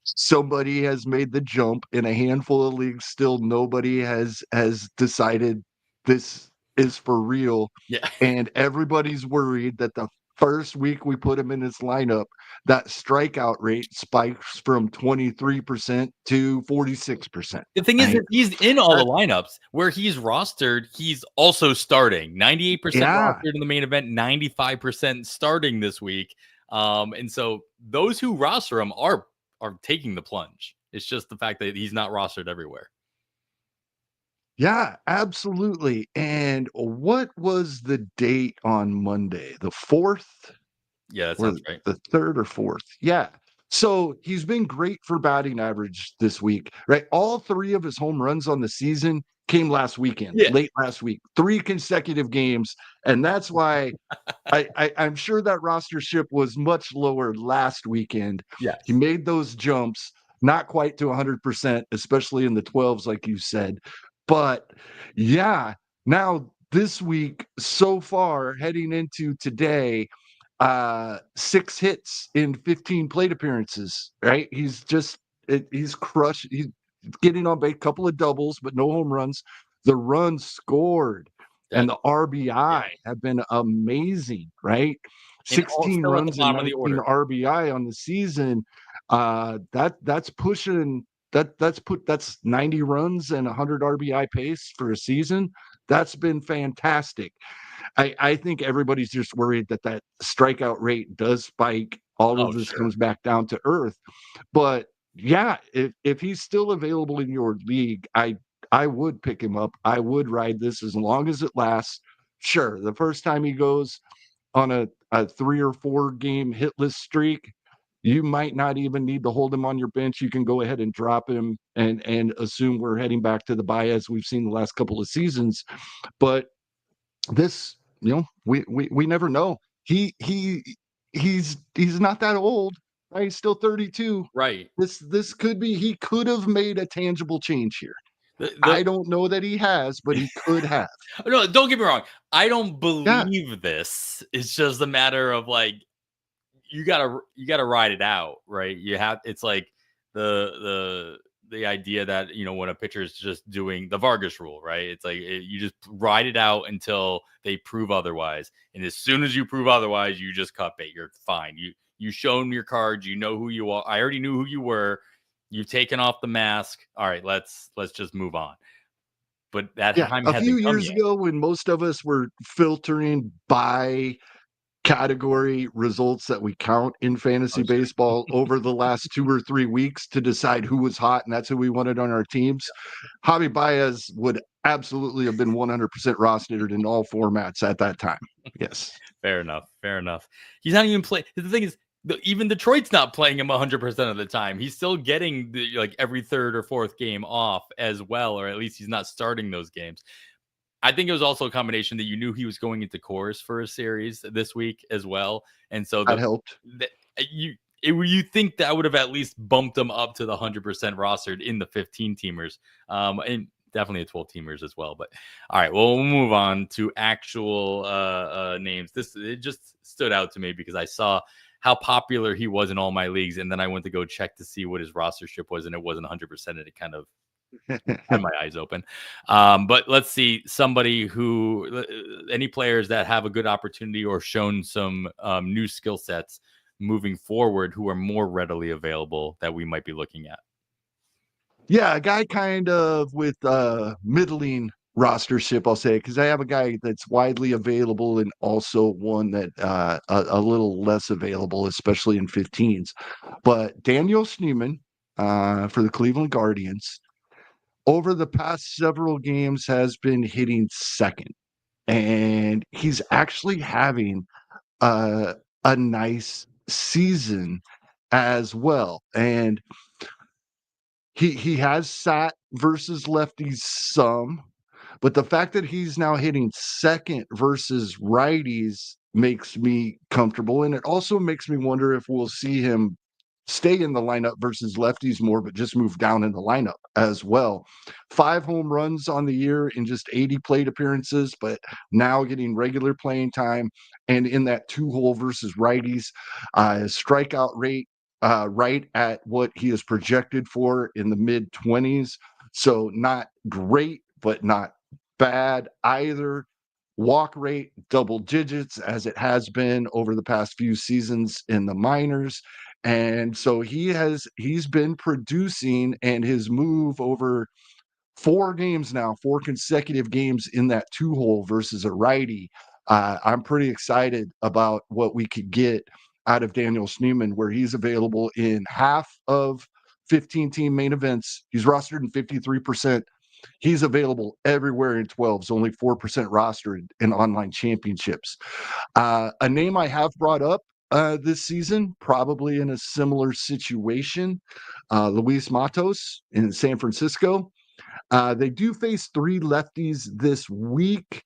somebody has made the jump. In a handful of leagues, still nobody has decided this is for real. Yeah. And everybody's worried that the first week we put him in his lineup, that strikeout rate spikes from 23% to 46%. The thing is Right? that he's in all the lineups where he's rostered. He's also starting 98% Yeah. rostered in the main event, 95% starting this week. And so those who roster him are taking the plunge. It's just the fact that he's not rostered everywhere. Yeah, absolutely. And what was the date on Monday? The 4th? Yeah, that or sounds right. the third or fourth. Yeah. So he's been great for batting average this week, right? All three of his home runs on the season came last weekend, Yeah. late last week, 3 consecutive games. And that's why I'm sure that rostership was much lower last weekend. He Yes. made those jumps, not quite to 100%, especially in the 12s, like you said. But yeah, now this week so far, heading into today, 6 hits in 15 plate appearances. Right? He's crushed. He's getting on base, couple of doubles, but no home runs. The runs scored and That the yeah. RBI have been amazing, right? And all 16 still at the runs and bottom of the 19 order. RBI on the season. That's pushing that's 90 runs and 100 RBI pace for a season. That's been fantastic. I think everybody's just worried that that strikeout rate does spike. All of Oh, this sure. comes back down to earth. But yeah, if he's still available in your league, I would pick him up. I would ride this as long as it lasts. Sure, the first time he goes on a 3 or 4 game hitless streak, you might not even need to hold him on your bench. You can go ahead and drop him and assume we're heading back to the bye as we've seen the last couple of seasons. But this, we never know. He's not that old. Right? He's still 32. Right. This could be he could have made a tangible change here. The I don't know that he has, but he could have. no, don't get me wrong. I don't Yeah. believe this. It's just a matter of like you gotta ride it out, right? You have it's like the idea that when a pitcher is just doing the Vargas rule, right? It's like you just ride it out until they prove otherwise, and as soon as you prove otherwise, you just cut bait. You're fine. You shown your cards. You know who you are. I already knew who you were. You've taken off the mask. All right, let's just move on. But that Yeah. time A few hasn't come years yet. ago when most of us were filtering by category results that we count in Oh, fantasy sure. baseball over the last 2 or 3 weeks to decide who was hot and that's who we wanted on our teams. Javi Baez would absolutely have been 100% rostered in all formats at that time. Yes. Fair enough. Fair enough. He's not even playing. The thing is, even Detroit's not playing him 100% of the time. He's still getting like every third or fourth game off as well, or at least he's not starting those games. I think it was also a combination that you knew he was going into Coors for a series this week as well, and so That helped. you think that would have at least bumped him up to the 100% rostered in the 15 teamers, and definitely a 12 teamers as well. But all right, well, we'll move on to actual names. It just stood out to me because I saw how popular he was in all my leagues, and then I went to go check to see what his rostership was, and it wasn't 100%, and it kind of had my eyes open. But let's see somebody who, any players that have a good opportunity or shown some new skill sets moving forward who are more readily available that we might be looking at. Yeah, a guy kind of with middling rostership, I'll say, because I have a guy that's widely available and also one that a little less available, especially in 15s. But Daniel Schneemann for the Cleveland Guardians over the past several games has been hitting second, and he's actually having a nice season as well. And he has sat versus lefties some, but the fact that he's now hitting second versus righties makes me comfortable, and it also makes me wonder if we'll see him stay in the lineup versus lefties more, but just move down in the lineup as well. 5 home runs on the year in just 80 plate appearances, but now getting regular playing time and in that 2 hole versus righties. His strikeout rate right at what he is projected for in the mid 20s. So not great, but not bad either. Walk rate double digits as it has been over the past few seasons in the minors. And so he's been producing, and his move over 4 games now, 4 consecutive games in that 2 hole versus a righty. I'm pretty excited about what we could get out of Daniel Schneemann, where he's available in half of 15-team main events. He's rostered in 53%. He's available everywhere in 12s, only 4% rostered in online championships. A name I have brought up this season, probably in a similar situation. Luis Matos in San Francisco. They do face 3 lefties this week,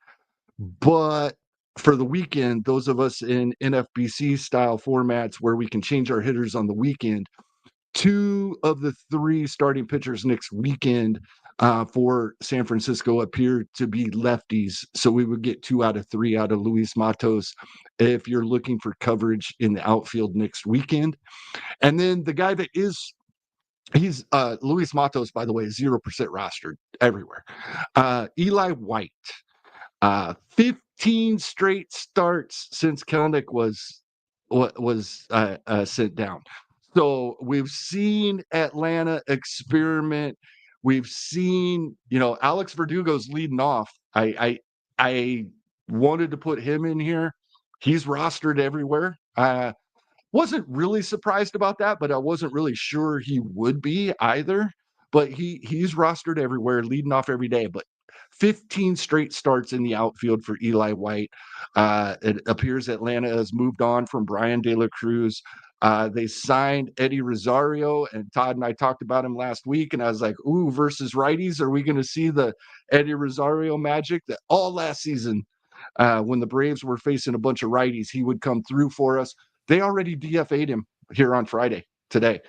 but for the weekend, those of us in NFBC style formats where we can change our hitters on the weekend, 2 of the 3 starting pitchers next weekend for San Francisco appear to be lefties. So we would get 2 out of 3 out of Luis Matos if you're looking for coverage in the outfield next weekend. And then the guy that is he's Luis Matos, by the way, is 0% rostered everywhere. Eli White, 15 straight starts since Kelnick was sent down. So we've seen Atlanta experiment. We've seen, Alex Verdugo's leading off. I wanted to put him in here. He's rostered everywhere. Wasn't really surprised about that, but I wasn't really sure he would be either. But he's rostered everywhere, leading off every day. But 15 straight starts in the outfield for Eli White. It appears Atlanta has moved on from Brian De La Cruz. They signed Eddie Rosario, and Todd and I talked about him last week, and I was like, ooh, versus righties, are we going to see the Eddie Rosario magic that all last season, when the Braves were facing a bunch of righties, he would come through for us. They already DFA'd him here on Friday today.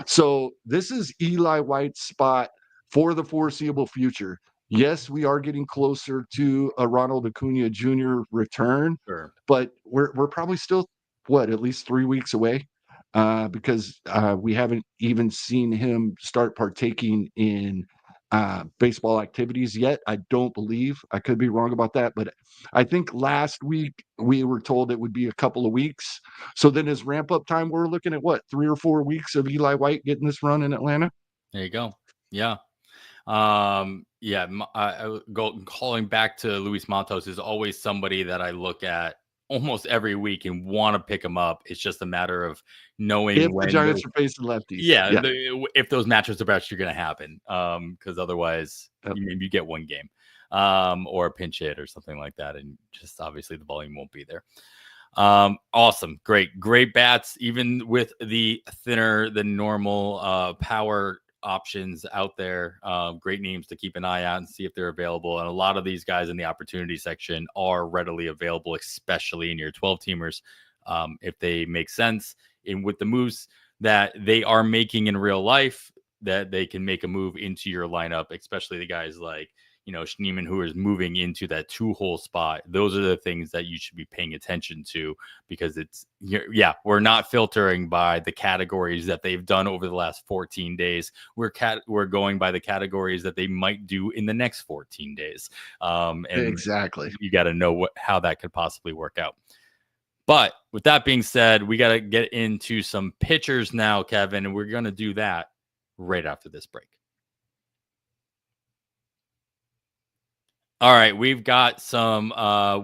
So this is Eli White's spot for the foreseeable future. Yes, we are getting closer to a Ronald Acuna Jr. return, Sure. but we're probably still at least 3 weeks away, because we haven't even seen him start partaking in baseball activities yet. I don't believe. I could be wrong about that, but I think last week we were told it would be a couple of weeks. So then his ramp up time, we're looking at 3 or 4 weeks of Eli White getting this run in Atlanta. There you go. Yeah. Calling back to Luis Matos is always somebody that I look at almost every week and want to pick him up. It's just a matter of knowing if when the Giants are facing lefties. if those matchups are actually going to happen. Because otherwise, maybe you get one game, or a pinch hit or something like that, and just obviously the volume won't be there. Awesome, great bats, even with the thinner than normal power options out there. Great names to keep an eye out and see if they're available. And a lot of these guys in the opportunity section are readily available, especially in your 12 teamers, if they make sense. And with the moves that they are making in real life, that they can make a move into your lineup, especially the guys like, Schneemann, who is moving into that 2-hole spot. Those are the things that you should be paying attention to, because we're not filtering by the categories that they've done over the last 14 days. We're going by the categories that they might do in the next 14 days. And exactly, you got to know how that could possibly work out. But with that being said, we got to get into some pitchers now, Kevin, and we're going to do that right after this break. All right, we've got some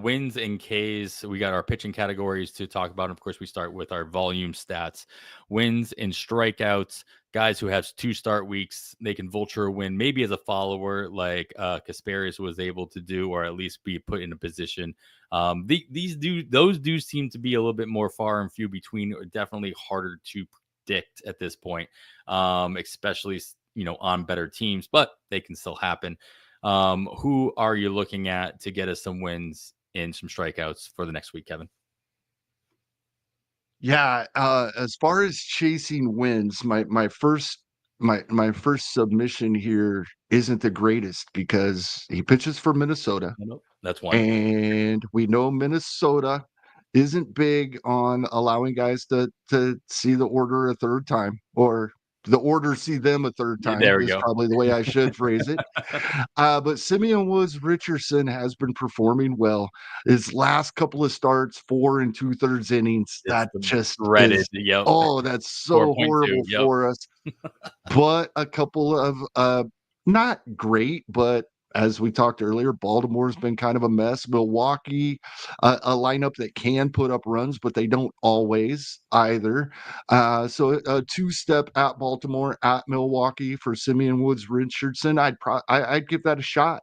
wins and Ks. We got our pitching categories to talk about. And of course, we start with our volume stats. Wins and strikeouts. Guys who have 2 start weeks, they can vulture a win, maybe as a follower, like Kasparius was able to do, or at least be put in a position. Those do seem to be a little bit more far and few between, or definitely harder to predict at this point, especially on better teams, but they can still happen. Who are you looking at to get us some wins and some strikeouts for the next week, Kevin? Yeah, as far as chasing wins, my first submission here isn't the greatest, because he pitches for Minnesota. That's one. And we know Minnesota isn't big on allowing guys to see the order a third time, or the order see them a third time. There we is go. Probably the way I should phrase it. But Simeon Woods Richardson has been performing well. His last couple of starts, 4 2/3 innings. That just dreaded. is, that's so horrible for us. But a couple of not great, but as we talked earlier, Baltimore's been kind of a mess. Milwaukee, a lineup that can put up runs, but they don't always either. So a 2-step at Baltimore, at Milwaukee for Simeon Woods Richardson. I'd give that a shot.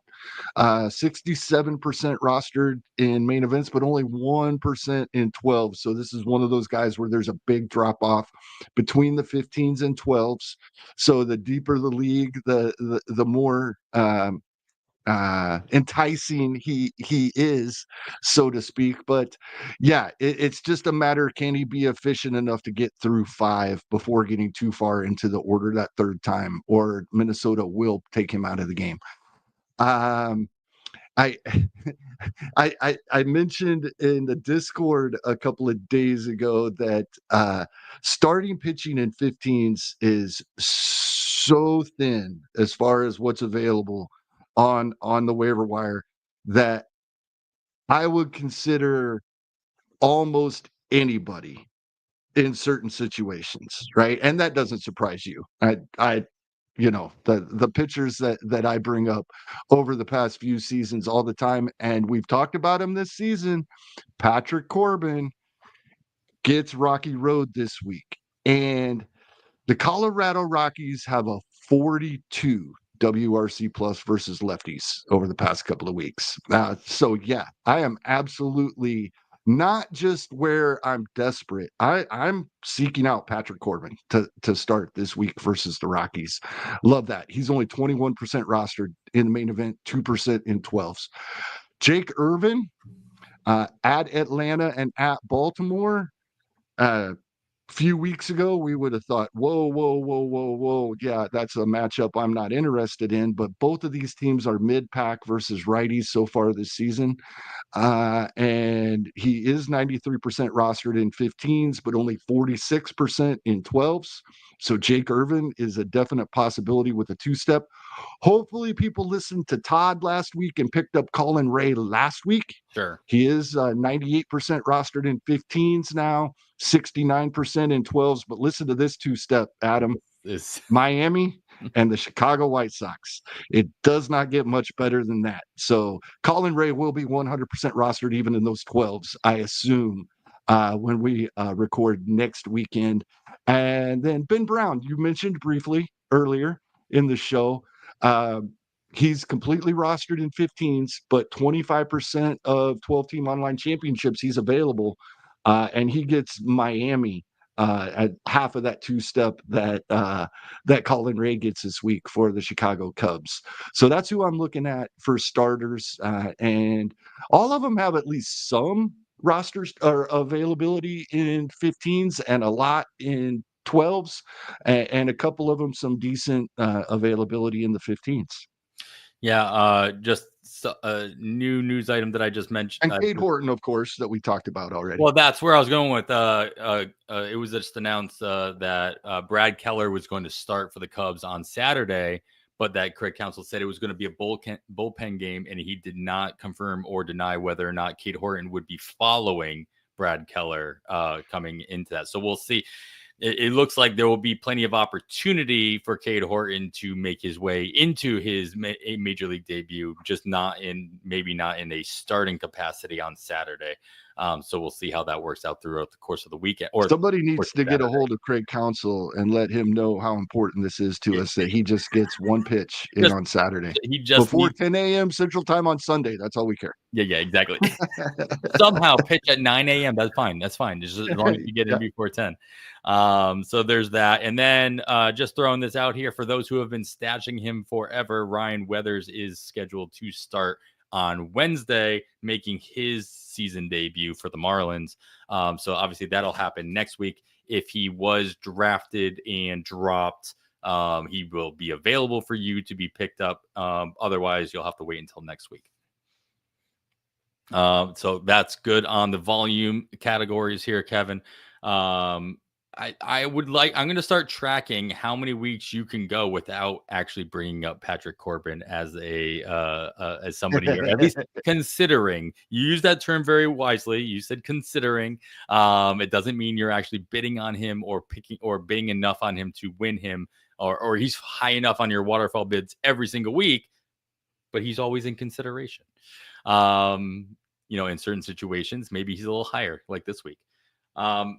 67% rostered in main events, but only 1% in 12. So this is one of those guys where there's a big drop off between the 15s and 12s. So the deeper the league, the more enticing he is, so to speak. But yeah, it's just a matter, can he be efficient enough to get through 5 before getting too far into the order that third time, or Minnesota will take him out of the game. um I I mentioned in the Discord a couple of days ago that starting pitching in 15s is so thin as far as what's available on the waiver wire, that I would consider almost anybody in certain situations, right? And that doesn't surprise you. I the pitchers that I bring up over the past few seasons all the time, and we've talked about him this season. Patrick Corbin gets Rocky Road this week, and the Colorado Rockies have a 42 WRC plus versus lefties over the past couple of weeks. So yeah, I am absolutely not just where I'm desperate. I'm seeking out Patrick Corbin to start this week versus the Rockies. Love that. He's only 21% rostered in the main event, 2% in 12s. Jake Irvin at Atlanta and at Baltimore. Few weeks ago, we would have thought, whoa, whoa, whoa, whoa, whoa. Yeah, that's a matchup I'm not interested in. But both of these teams are mid-pack versus righties so far this season. And he is 93% rostered in 15s, but only 46% in 12s. So Jake Irvin is a definite possibility with a 2-step. Hopefully people listened to Todd last week and picked up Colin Ray last week. Sure. He is 98% rostered in 15s now, 69% in 12s. But listen to this 2-step, Adam. Miami and the Chicago White Sox. It does not get much better than that. So Colin Ray will be 100% rostered even in those 12s, I assume, when we record next weekend. And then Ben Brown, you mentioned briefly earlier in the show. He's completely rostered in 15s, but 25% of 12-team online championships he's available. And he gets Miami at half of that 2-step that Colin Ray gets this week for the Chicago Cubs. So that's who I'm looking at for starters. And all of them have at least some rosters or availability in 15s and a lot in 12s, and a couple of them some decent availability in the 15s. Yeah, just a new news item that I just mentioned. And Cade Horton, of course, that we talked about already. Well, that's where I was going with. It was just announced that Brad Keller was going to start for the Cubs on Saturday, but that Craig Counsell said it was going to be a bullpen game, and he did not confirm or deny whether or not Cade Horton would be following Brad Keller coming into that. So we'll see. It looks like there will be plenty of opportunity for Cade Horton to make his way into his major league debut, just maybe not in a starting capacity on Saturday. So we'll see how that works out throughout the course of the weekend. Or somebody needs to get a hold of Craig Counsell and let him know how important this is to us, that he just gets one pitch in on Saturday. He just before 10 a.m. Central Time on Sunday. That's all we care. Yeah, exactly. Somehow pitch at 9 a.m. That's fine. Just as long as you get in before 10. So there's that. And then just throwing this out here for those who have been stashing him forever, Ryan Weathers is scheduled to start on Wednesday, making his season debut for the Marlins. So obviously that'll happen next week. If he was drafted and dropped, he will be available for you to be picked up. Otherwise, you'll have to wait until next week. So that's good on the volume categories here, Kevin. I'm going to start tracking how many weeks you can go without actually bringing up Patrick Corbin as as somebody you're at least considering. You use that term very wisely. You said considering. It doesn't mean you're actually bidding on him or bidding enough on him to win him, or he's high enough on your waterfall bids every single week, but he's always in consideration. In certain situations, maybe he's a little higher, like this week.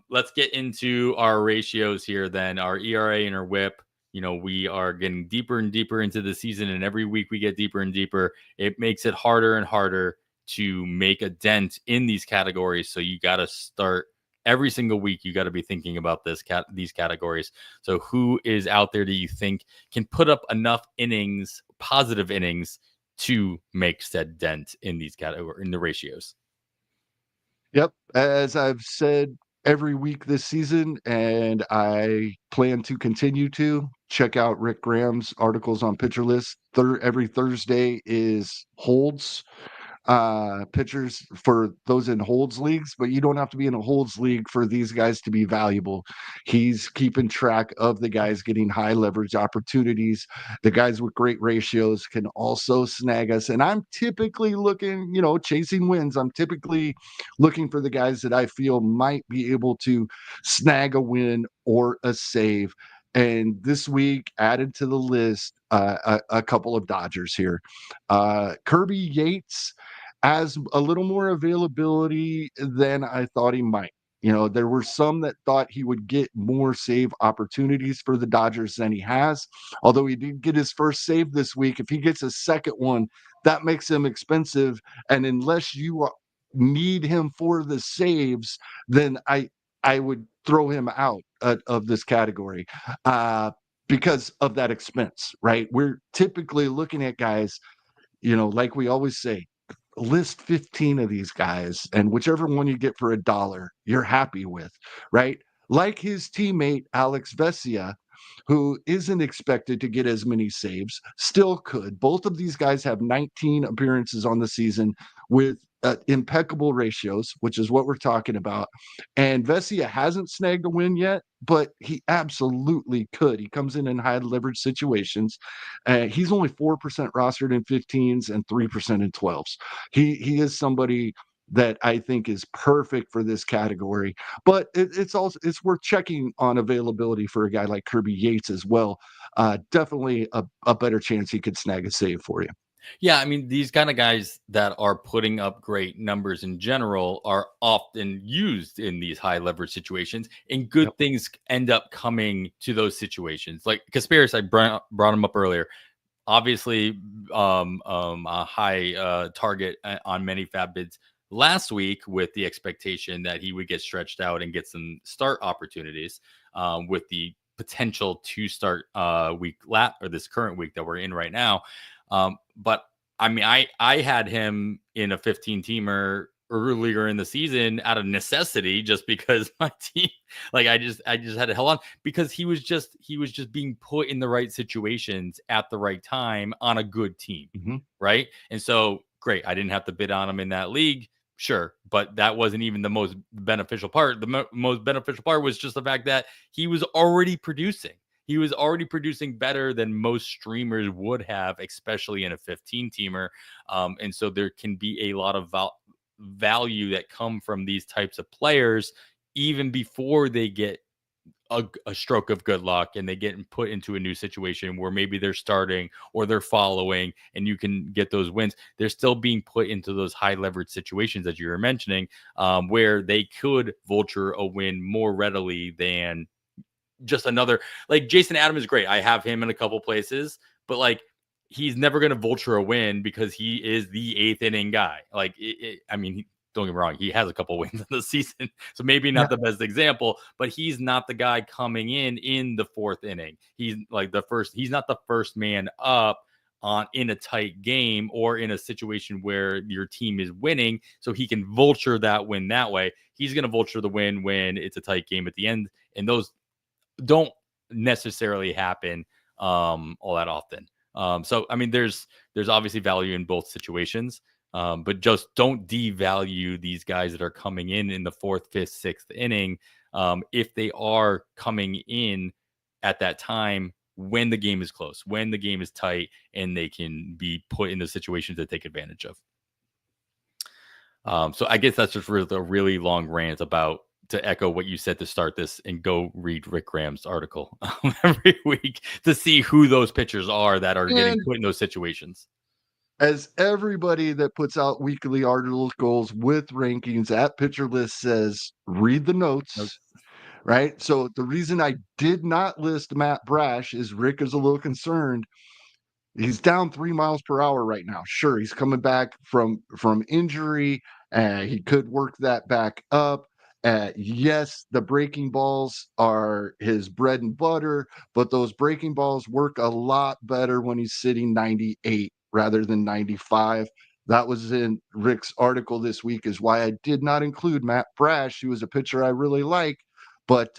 Let's get into our ratios here then. Our ERA and our WHIP. we are getting deeper and deeper into the season, and every week we get deeper and deeper. It makes it harder and harder to make a dent in these categories. So you got to start every single week. You got to be thinking about these categories. So who is out there that you think can put up enough innings, positive innings, to make said dent in these categories, in the ratios? Yep. As I've said every week this season, and I plan to continue to check out Rick Graham's articles on Pitcher List. Every Thursday is holds pitchers for those in holds leagues, but you don't have to be in a holds league for these guys to be valuable. He's keeping track of the guys getting high leverage opportunities. The guys with great ratios can also snag us. And I'm typically looking, chasing wins. I'm typically looking for the guys that I feel might be able to snag a win or a save. And this week, added to the list, a couple of Dodgers here. Kirby Yates has a little more availability than I thought he might. There were some that thought he would get more save opportunities for the Dodgers than he has. Although he did get his first save this week, if he gets a second one, that makes him expensive. And unless you need him for the saves, then I would throw him out of this category because of that expense, right? We're typically looking at guys, like we always say, list 15 of these guys, and whichever one you get for $1, you're happy with, right? Like his teammate, Alex Vesia, who isn't expected to get as many saves, still could. Both of these guys have 19 appearances on the season with impeccable ratios, which is what we're talking about. And Vesia hasn't snagged a win yet, but he absolutely could. He comes in high leverage situations. He's only 4% rostered in 15s and 3% in 12s. He is somebody that I think is perfect for this category. But it's worth checking on availability for a guy like Kirby Yates as well. Definitely a better chance he could snag a save for you. Yeah, I mean, these kind of guys that are putting up great numbers in general are often used in these high leverage situations, and good Yep. things end up coming to those situations. Like Casparis, I brought him up earlier. Obviously, a high target on many FAAB bids last week, with the expectation that he would get stretched out and get some start opportunities, with the potential to start or this current week that we're in right now. But I mean, I had him in a 15 teamer earlier in the season out of necessity, just because my team, like, I just had to hold on, because he was just being put in the right situations at the right time on a good team. Mm-hmm. Right. And so great. I didn't have to bid on him in that league. Sure. But that wasn't even the most beneficial part. The most beneficial part was just the fact that he was already producing. He was already producing better than most streamers would have, especially in a 15 teamer. And so there can be a lot of value that come from these types of players, even before they get a stroke of good luck and they get put into a new situation where maybe they're starting or they're following, and you can get those wins. They're still being put into those high leverage situations that you were mentioning, where they could vulture a win more readily than just another. Like, Jason Adam is great. I have him in a couple places, but like, he's never going to vulture a win because he is the eighth inning guy. Like, I mean, don't get me wrong, he has a couple wins in the season, so maybe not the best example, but he's not the guy coming in the fourth inning. He's like he's not the first man up in a tight game or in a situation where your team is winning, so he can vulture that win that way. He's going to vulture the win when it's a tight game at the end, and those don't necessarily happen all that often. So I mean, there's obviously value in both situations, but just don't devalue these guys that are coming in the fourth, fifth, sixth inning, if they are coming in at that time when the game is close, when the game is tight, and they can be put in the situations to take advantage of. So I guess that's just a really long rant about, to echo what you said to start this, and go read Rick Graham's article every week to see who those pitchers are that are getting And put in those situations. as everybody that puts out weekly articles with rankings at Pitcher List says, read the Nope. notes, right? So the reason I did not list Matt Brash is Rick is a little concerned. He's down 3 miles per hour right now. Sure, he's coming back from injury. He could work that back up. Yes, the breaking balls are his bread and butter, but those breaking balls work a lot better when he's sitting 98 rather than 95. That was in Rick's article this week, is why I did not include Matt Brash, who was a pitcher I really like, but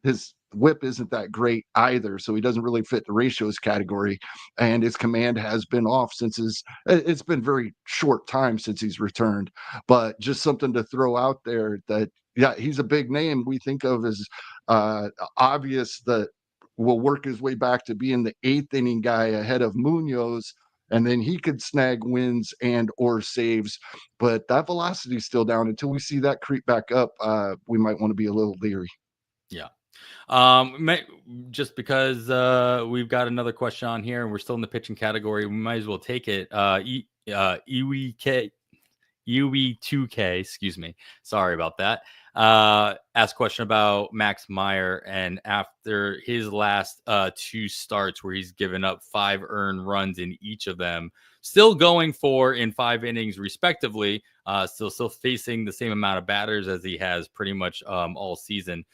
his whip isn't that great either, so he doesn't really fit the ratios category, and his command has been off since it's been very short time since he's returned. But just something to throw out there, that yeah, he's a big name we think of as obvious, that will work his way back to being the 8th inning guy ahead of Munoz, and then he could snag wins and or saves. But that velocity is still down. Until we see that creep back up, we might want to be a little leery. Yeah. Just because we've got another question on here and we're still in the pitching category, we might as well take it. UE2K, excuse me. Sorry about that. Asked a question about Max Meyer, and after his last 2 starts where he's given up 5 earned runs in each of them, still going 4 in 5 innings respectively, still facing the same amount of batters as he has pretty much all season.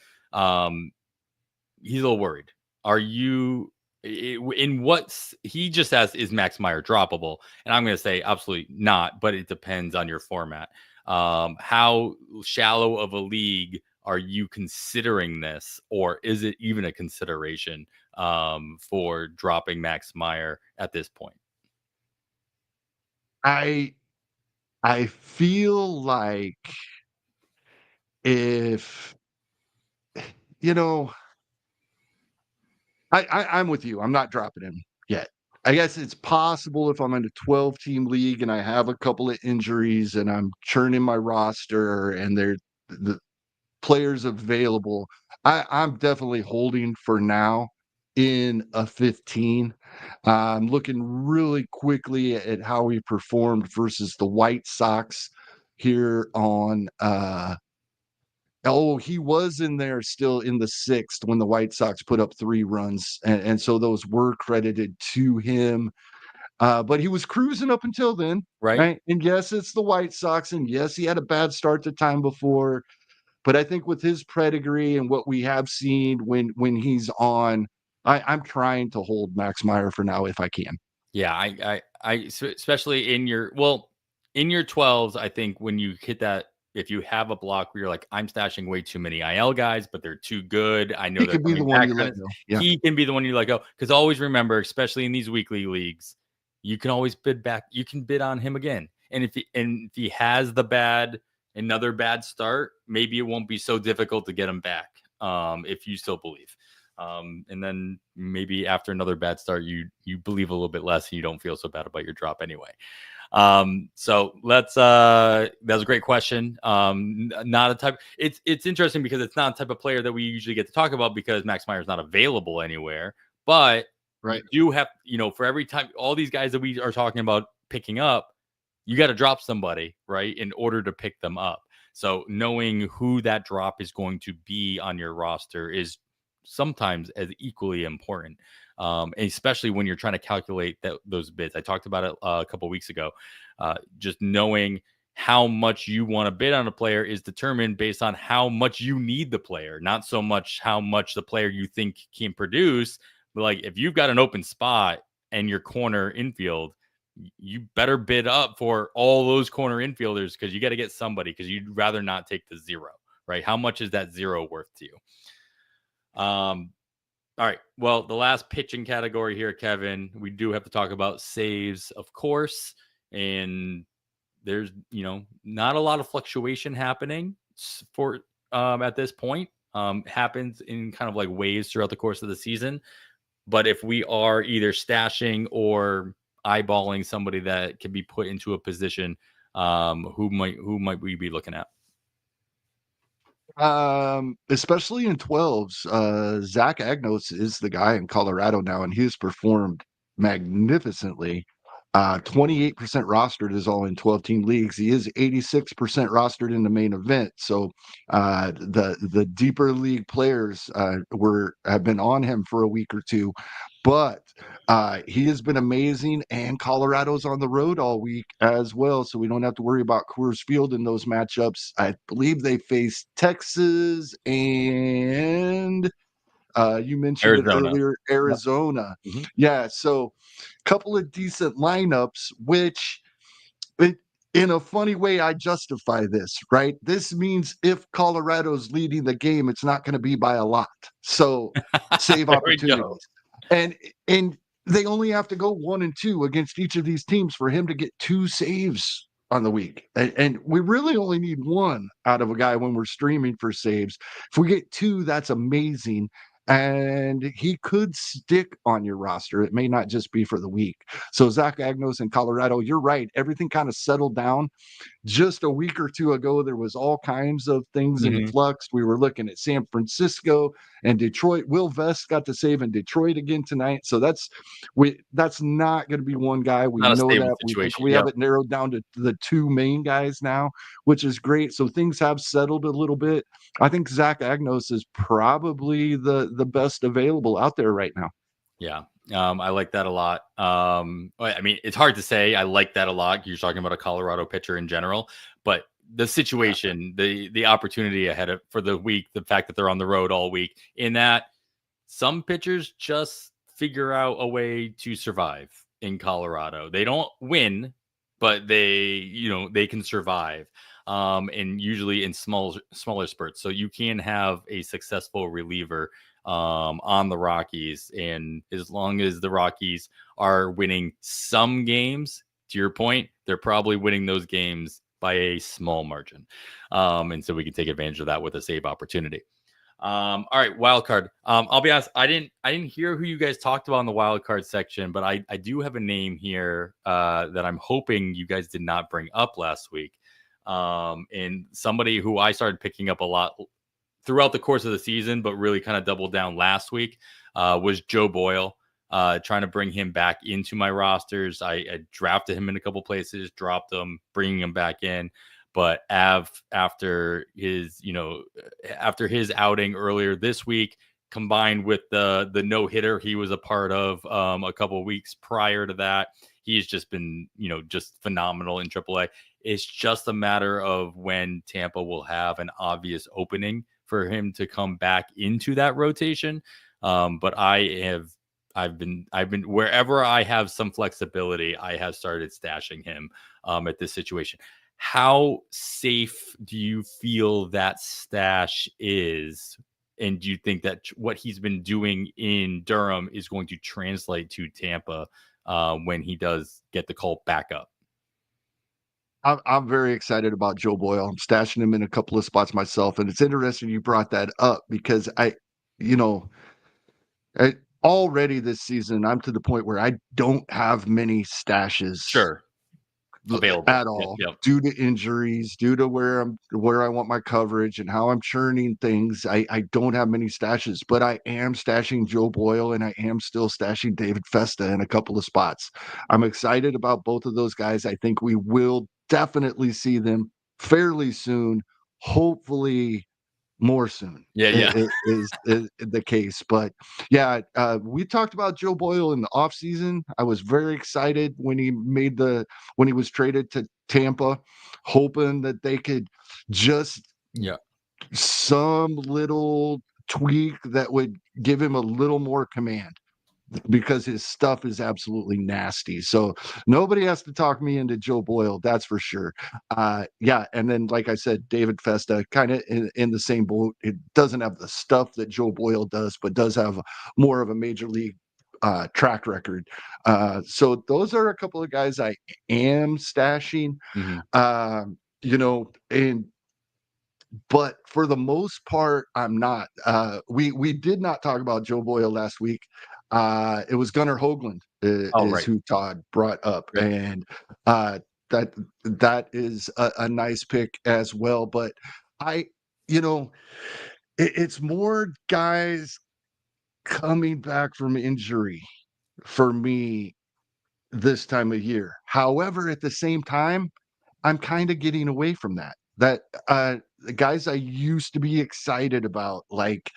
He's a little worried. Are you in what he just asked, is Max Meyer droppable? And I'm going to say absolutely not, but it depends on your format. How shallow of a league are you considering this, or is it even a consideration for dropping Max Meyer at this point? I feel like if you know I'm with you. I'm not dropping him yet. I guess it's possible if I'm in a 12-team league and I have a couple of injuries and I'm churning my roster and the players available. I'm definitely holding for now in a 15. I'm looking really quickly at how he performed versus the White Sox here on Oh, he was in there still in the 6th when the White Sox put up 3 runs, and so those were credited to him, but he was cruising up until then, Right? right? And yes, it's the White Sox, and yes, he had a bad start the time before, but I think with his pedigree and what we have seen when he's on, I'm trying to hold Max Meyer for now if I can. Yeah, especially in your in your 12s, I think when you hit that, if you have a block where you're like, I'm stashing way too many IL guys, but they're too good. I know He they're could be the coming one back. you let go. Yeah. He can be the one you let go. Because always remember, especially in these weekly leagues, you can always bid back. You can bid on him again. And if he has another bad start, maybe it won't be so difficult to get him back. If you still believe. And then maybe after another bad start, you believe a little bit less and you don't feel so bad about your drop anyway. So that's a great question. Not a type. It's interesting because it's not a type of player that we usually get to talk about because Max Meyer is not available anywhere. But Right. you do have, for every time, all these guys that we are talking about picking up, you got to drop somebody, right, in order to pick them up. So knowing who that drop is going to be on your roster is sometimes as equally important, especially when you're trying to calculate those bids. I talked about it a couple of weeks ago. Just knowing how much you want to bid on a player is determined based on how much you need the player, not so much how much the player you think can produce. But like if you've got an open spot and your corner infield, you better bid up for all those corner infielders because you got to get somebody, because you'd rather not take the 0, right? How much is that 0 worth to you? All right. Well, the last pitching category here, Kevin, we do have to talk about saves, of course. And there's, not a lot of fluctuation happening for at this point. Happens in kind of like waves throughout the course of the season. But if we are either stashing or eyeballing somebody that can be put into a position, who might we be looking at? Especially in 12s, Zach Agnos is the guy in Colorado now, and he's performed magnificently. 28% rostered is all in 12-team leagues. He is 86% rostered in the main event. So the deeper league players have been on him for a week or two. But he has been amazing, and Colorado's on the road all week as well, so we don't have to worry about Coors Field in those matchups. I believe they face Texas and you mentioned it Arizona. earlier, Yep. Arizona. Mhm. Yeah, so a couple of decent lineups, which it, in a funny way, I justify this, right? This means if Colorado's leading the game, it's not going to be by a lot. So save There we go. opportunities. And they only have to go 1-2 against each of these teams for him to get 2 saves on the week. And we really only need 1 out of a guy when we're streaming for saves. If we get 2, that's amazing. And he could stick on your roster. It may not just be for the week. So Zach Agnos in Colorado, you're right. Everything kind of settled down. Just a week or two ago, there was all kinds of things in Mhm. flux. We were looking at San Francisco and Detroit. Will Vest got to save in Detroit again tonight. So that's not going to be one guy. We Not a know stable that. We think situation. we have Yep. it narrowed down to the 2 main guys now, which is great. So things have settled a little bit. I think Zach Agnos is probably the best available out there right now. Yeah. I like that a lot. I mean, it's hard to say I like that a lot. You're talking about a Colorado pitcher in general, but the situation, the opportunity ahead of for the week, the fact that they're on the road all week, in that some pitchers just figure out a way to survive in Colorado. They don't win, but they can survive. And usually in smaller spurts. So you can have a successful reliever on the Rockies. And as long as the Rockies are winning some games, to your point, they're probably winning those games by a small margin. And so we can take advantage of that with a save opportunity. All right, wild card. I'll be honest, I didn't hear who you guys talked about in the wild card section, but I do have a name here that I'm hoping you guys did not bring up last week. And somebody who I started picking up a lot throughout the course of the season, but really kind of doubled down last week, was Joe Boyle. Trying to bring him back into my rosters. I drafted him in a couple places, dropped him, bringing him back in. But after his outing earlier this week, combined with the no hitter he was a part of a couple of weeks prior to that, he's just been just phenomenal in AAA. It's just a matter of when Tampa will have an obvious opening for him to come back into that rotation. But I've been wherever I have some flexibility, I have started stashing him at this situation. How safe do you feel that stash is? And do you think that what he's been doing in Durham is going to translate to Tampa when he does get the call back up? I'm very excited about Joe Boyle. I'm stashing him in a couple of spots myself, and it's interesting you brought that up because you know, I, already this season I'm to the point where I don't have many stashes Sure. Available. at Yep. all Yep. due to injuries, due to where I want my coverage and how I'm churning things. I don't have many stashes, but I am stashing Joe Boyle and I am still stashing David Festa in a couple of spots. I'm excited about both of those guys. I think we will definitely see them fairly soon. Hopefully more soon Yeah. Yeah. is the case. But yeah, we talked about Joe Boyle in the offseason. I was very excited when he was traded to Tampa, hoping that they could just Yeah. some little tweak that would give him a little more command because his stuff is absolutely nasty. So nobody has to talk me into Joe Boyle, that's for sure. Yeah, and then like I said, David Festa, kind of in the same boat. It doesn't have the stuff that Joe Boyle does, but does have more of a major league track record. So those are a couple of guys I am stashing. Mhm. And but for the most part, I'm not. We did not talk about Joe Boyle last week. It was Gunnar Hoagland Oh, is right. who Todd brought up, Yep. and that that is a nice pick as well. But I, you know, it's more guys coming back from injury for me this time of year. However, at the same time, I'm kind of getting away from that. The guys I used to be excited about, like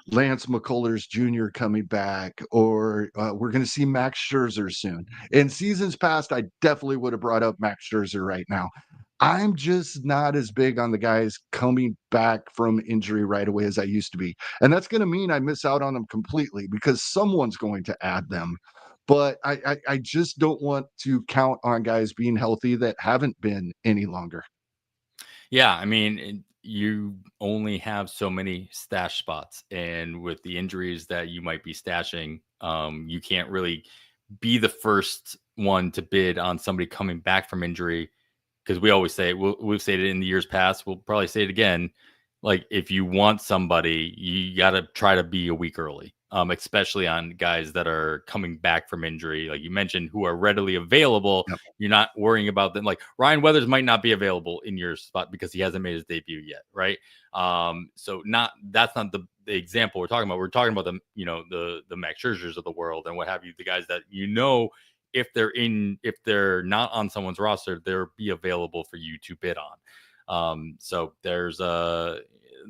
Lance McCullers Jr. coming back, or we're going to see Max Scherzer soon. In seasons past, I definitely would have brought up Max Scherzer right now. I'm just not as big on the guys coming back from injury right away as I used to be. And that's going to mean I miss out on them completely because someone's going to add them. But I just don't want to count on guys being healthy that haven't been any longer. Yeah, I mean, you only have so many stash spots, and with the injuries that you might be stashing, you can't really be the first one to bid on somebody coming back from injury. Because we always say, we've said it in the years past, we'll probably say it again. Like, if you want somebody, you got to try to be a week early, especially on guys that are coming back from injury, like you mentioned, who are readily available. Yep. You're not worrying about them. Like Ryan Weathers might not be available in your spot because he hasn't made his debut yet, right? So that's not the example we're talking about. We're talking about the Max Scherzers of the world and what have you, the guys that if they're not on someone's roster, they'll be available for you to bid on. So there's a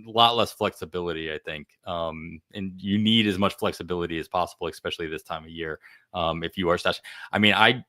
lot less flexibility, I think. And you need as much flexibility as possible, especially this time of year. If you are stashing, I mean, I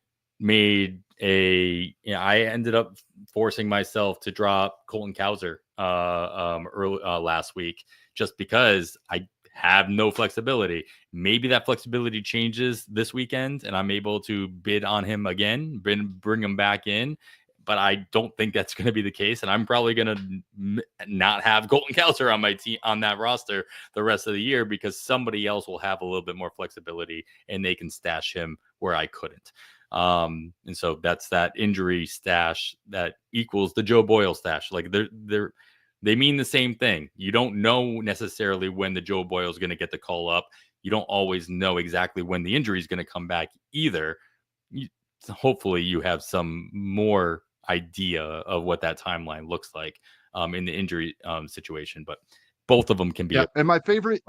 ended up forcing myself to drop Colton Cowser early last week just because I have no flexibility. Maybe that flexibility changes this weekend and I'm able to bid on him again, bring him back in. But I don't think that's going to be the case. And I'm probably going to not have Colton Cowser on my team, on that roster the rest of the year, because somebody else will have a little bit more flexibility and they can stash him where I couldn't. And so that's that injury stash that equals the Joe Boyle stash. Like they mean the same thing. You don't know necessarily when the Joe Boyle is going to get the call up. You don't always know exactly when the injury is going to come back either. Hopefully you have some more idea of what that timeline looks like in the injury situation, but both of them can be. Yeah, and my favorite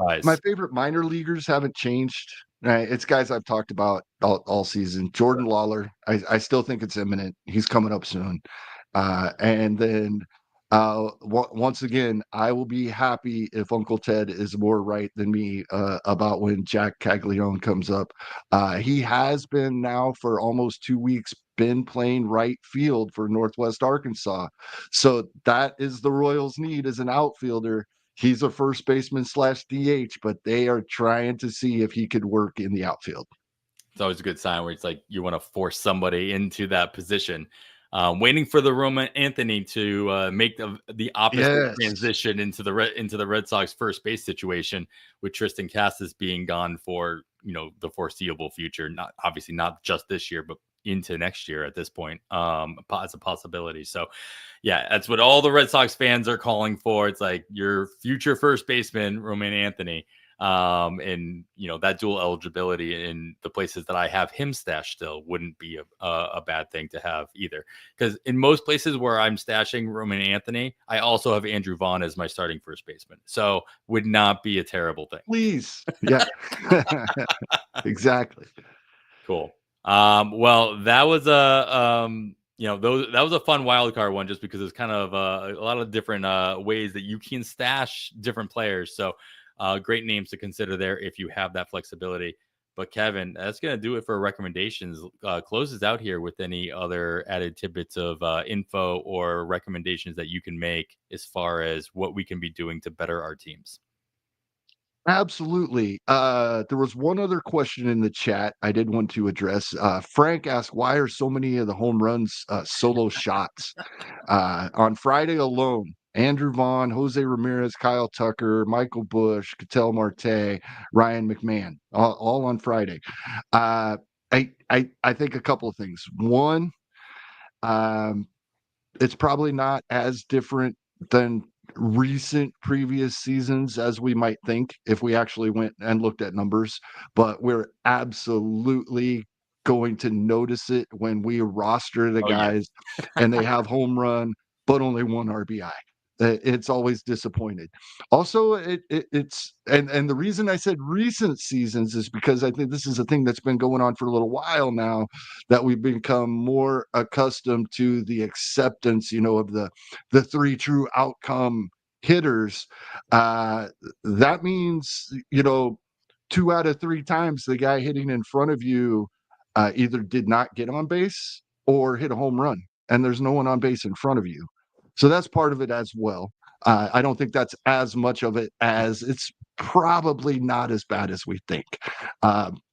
minor leaguers haven't changed. It's guys I've talked about all season. Jordan Lawler, I still think it's imminent. He's coming up soon. And then once again, I will be happy if Uncle Ted is more right than me about when Jack Caglione comes up. He has been now for almost 2 weeks been playing right field for Northwest Arkansas. So that is the Royals' need as an outfielder. He's a first baseman / DH, but they are trying to see if he could work in the outfield. It's always a good sign where it's like you want to force somebody into that position. Waiting for the Roman Anthony to make the opposite transition into the Red Sox first base situation, with Tristan Casas being gone for the foreseeable future. Not just this year, but into next year at this point. It's a possibility. So yeah, that's what all the Red Sox fans are calling for. It's like your future first baseman, Roman Anthony. And that dual eligibility in the places that I have him stashed still wouldn't be a bad thing to have either, because in most places where I'm stashing Roman Anthony, I also have Andrew Vaughn as my starting first baseman, so would not be a terrible thing. Please. Yeah. Exactly. Cool. Well, that was that was a fun wild card one, just because it's kind of a lot of different ways that you can stash different players. So great names to consider there if you have that flexibility. But Kevin, that's going to do it for recommendations. Closes out here with any other added tidbits of info or recommendations that you can make as far as what we can be doing to better our teams. Absolutely. There was one other question in the chat I did want to address. Frank asked, why are so many of the home runs solo shots? On Friday alone, Andrew Vaughn, Jose Ramirez, Kyle Tucker, Michael Busch, Ketel Marte, Ryan McMahon, all on Friday. I think a couple of things. One, it's probably not as different than recent previous seasons as we might think if we actually went and looked at numbers, but we're absolutely going to notice it when we roster the guys and they have home run but only one RBI. It's always disappointed. Also, it's and the reason I said recent seasons is because I think this is a thing that's been going on for a little while now, that we've become more accustomed to the acceptance, of the three true outcome hitters. Uh, that means, 2 out of 3 times the guy hitting in front of you either did not get on base or hit a home run, and there's no one on base in front of you. So that's part of it as well. I don't think that's as much of it as it's probably not as bad as we think.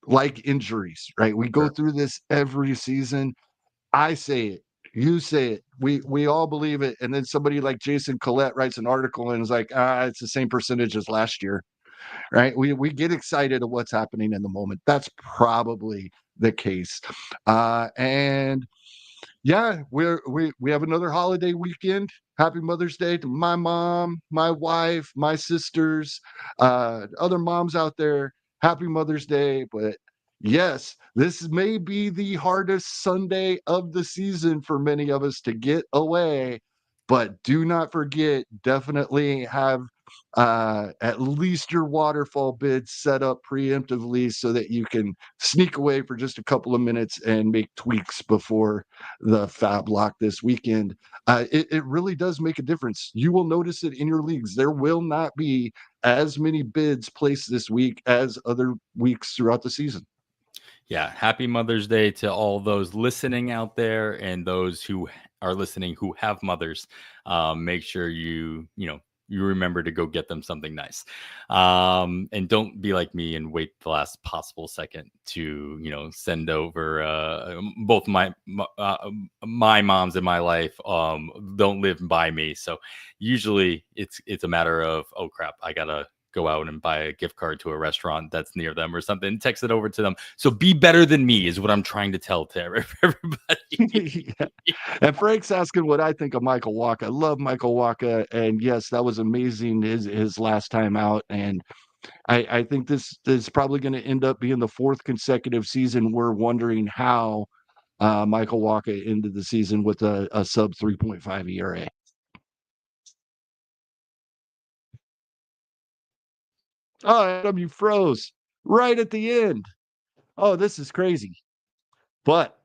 Like injuries, right? We go Sure. through this every season. I say it, you say it, we all believe it, and then somebody like Jason Collette writes an article and is like, it's the same percentage as last year, right? We get excited at what's happening in the moment. That's probably the case, and yeah, we have another holiday weekend. Happy Mother's Day to my mom, my wife, my sisters, other moms out there. Happy Mother's Day. But yes, this may be the hardest Sunday of the season for many of us to get away. But do not forget, definitely have at least your waterfall bid set up preemptively so that you can sneak away for just a couple of minutes and make tweaks before the FAAB lock this weekend. It really does make a difference. You will notice it in your leagues. There will not be as many bids placed this week as other weeks throughout the season. Yeah, happy Mother's Day to all those listening out there and those who are listening who have mothers. Make sure you remember to go get them something nice, and don't be like me and wait the last possible second to send over. Both my moms in my life don't live by me, so usually it's a matter of, oh crap, I gotta go out and buy a gift card to a restaurant that's near them or something, text it over to them. So be better than me is what I'm trying to tell to everybody. Yeah. And Frank's asking what I think of Michael Wacha. I love Michael Wacha, and yes, that was amazing his last time out. And I think this is probably going to end up being the 4th consecutive season we're wondering how Michael Wacha ended the season with a sub 3.5 ERA. Oh, Adam, you froze right at the end. Oh, this is crazy. But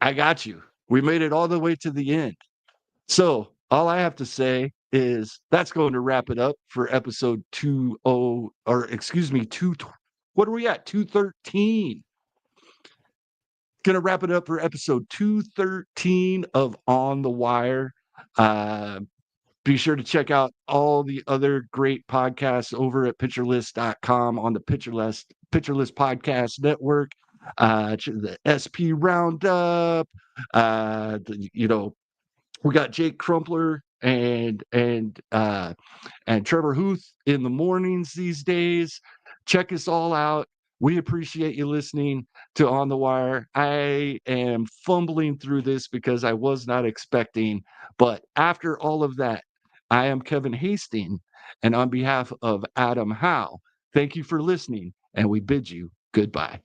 I got you. We made it all the way to the end. So all I have to say is that's going to wrap it up for episode 20, or excuse me, 2. What are we at? 213. Going to wrap it up for episode 213 of On the Wire. Uh, be sure to check out all the other great podcasts over at pitcherlist.com on the Pitcherlist Podcast Network. The SP Roundup. We got Jake Crumpler and Trevor Huth in the mornings these days. Check us all out. We appreciate you listening to On the Wire. I am fumbling through this because I was not expecting, but after all of that, I am Kevin Hasting, and on behalf of Adam Howe, thank you for listening, and we bid you goodbye.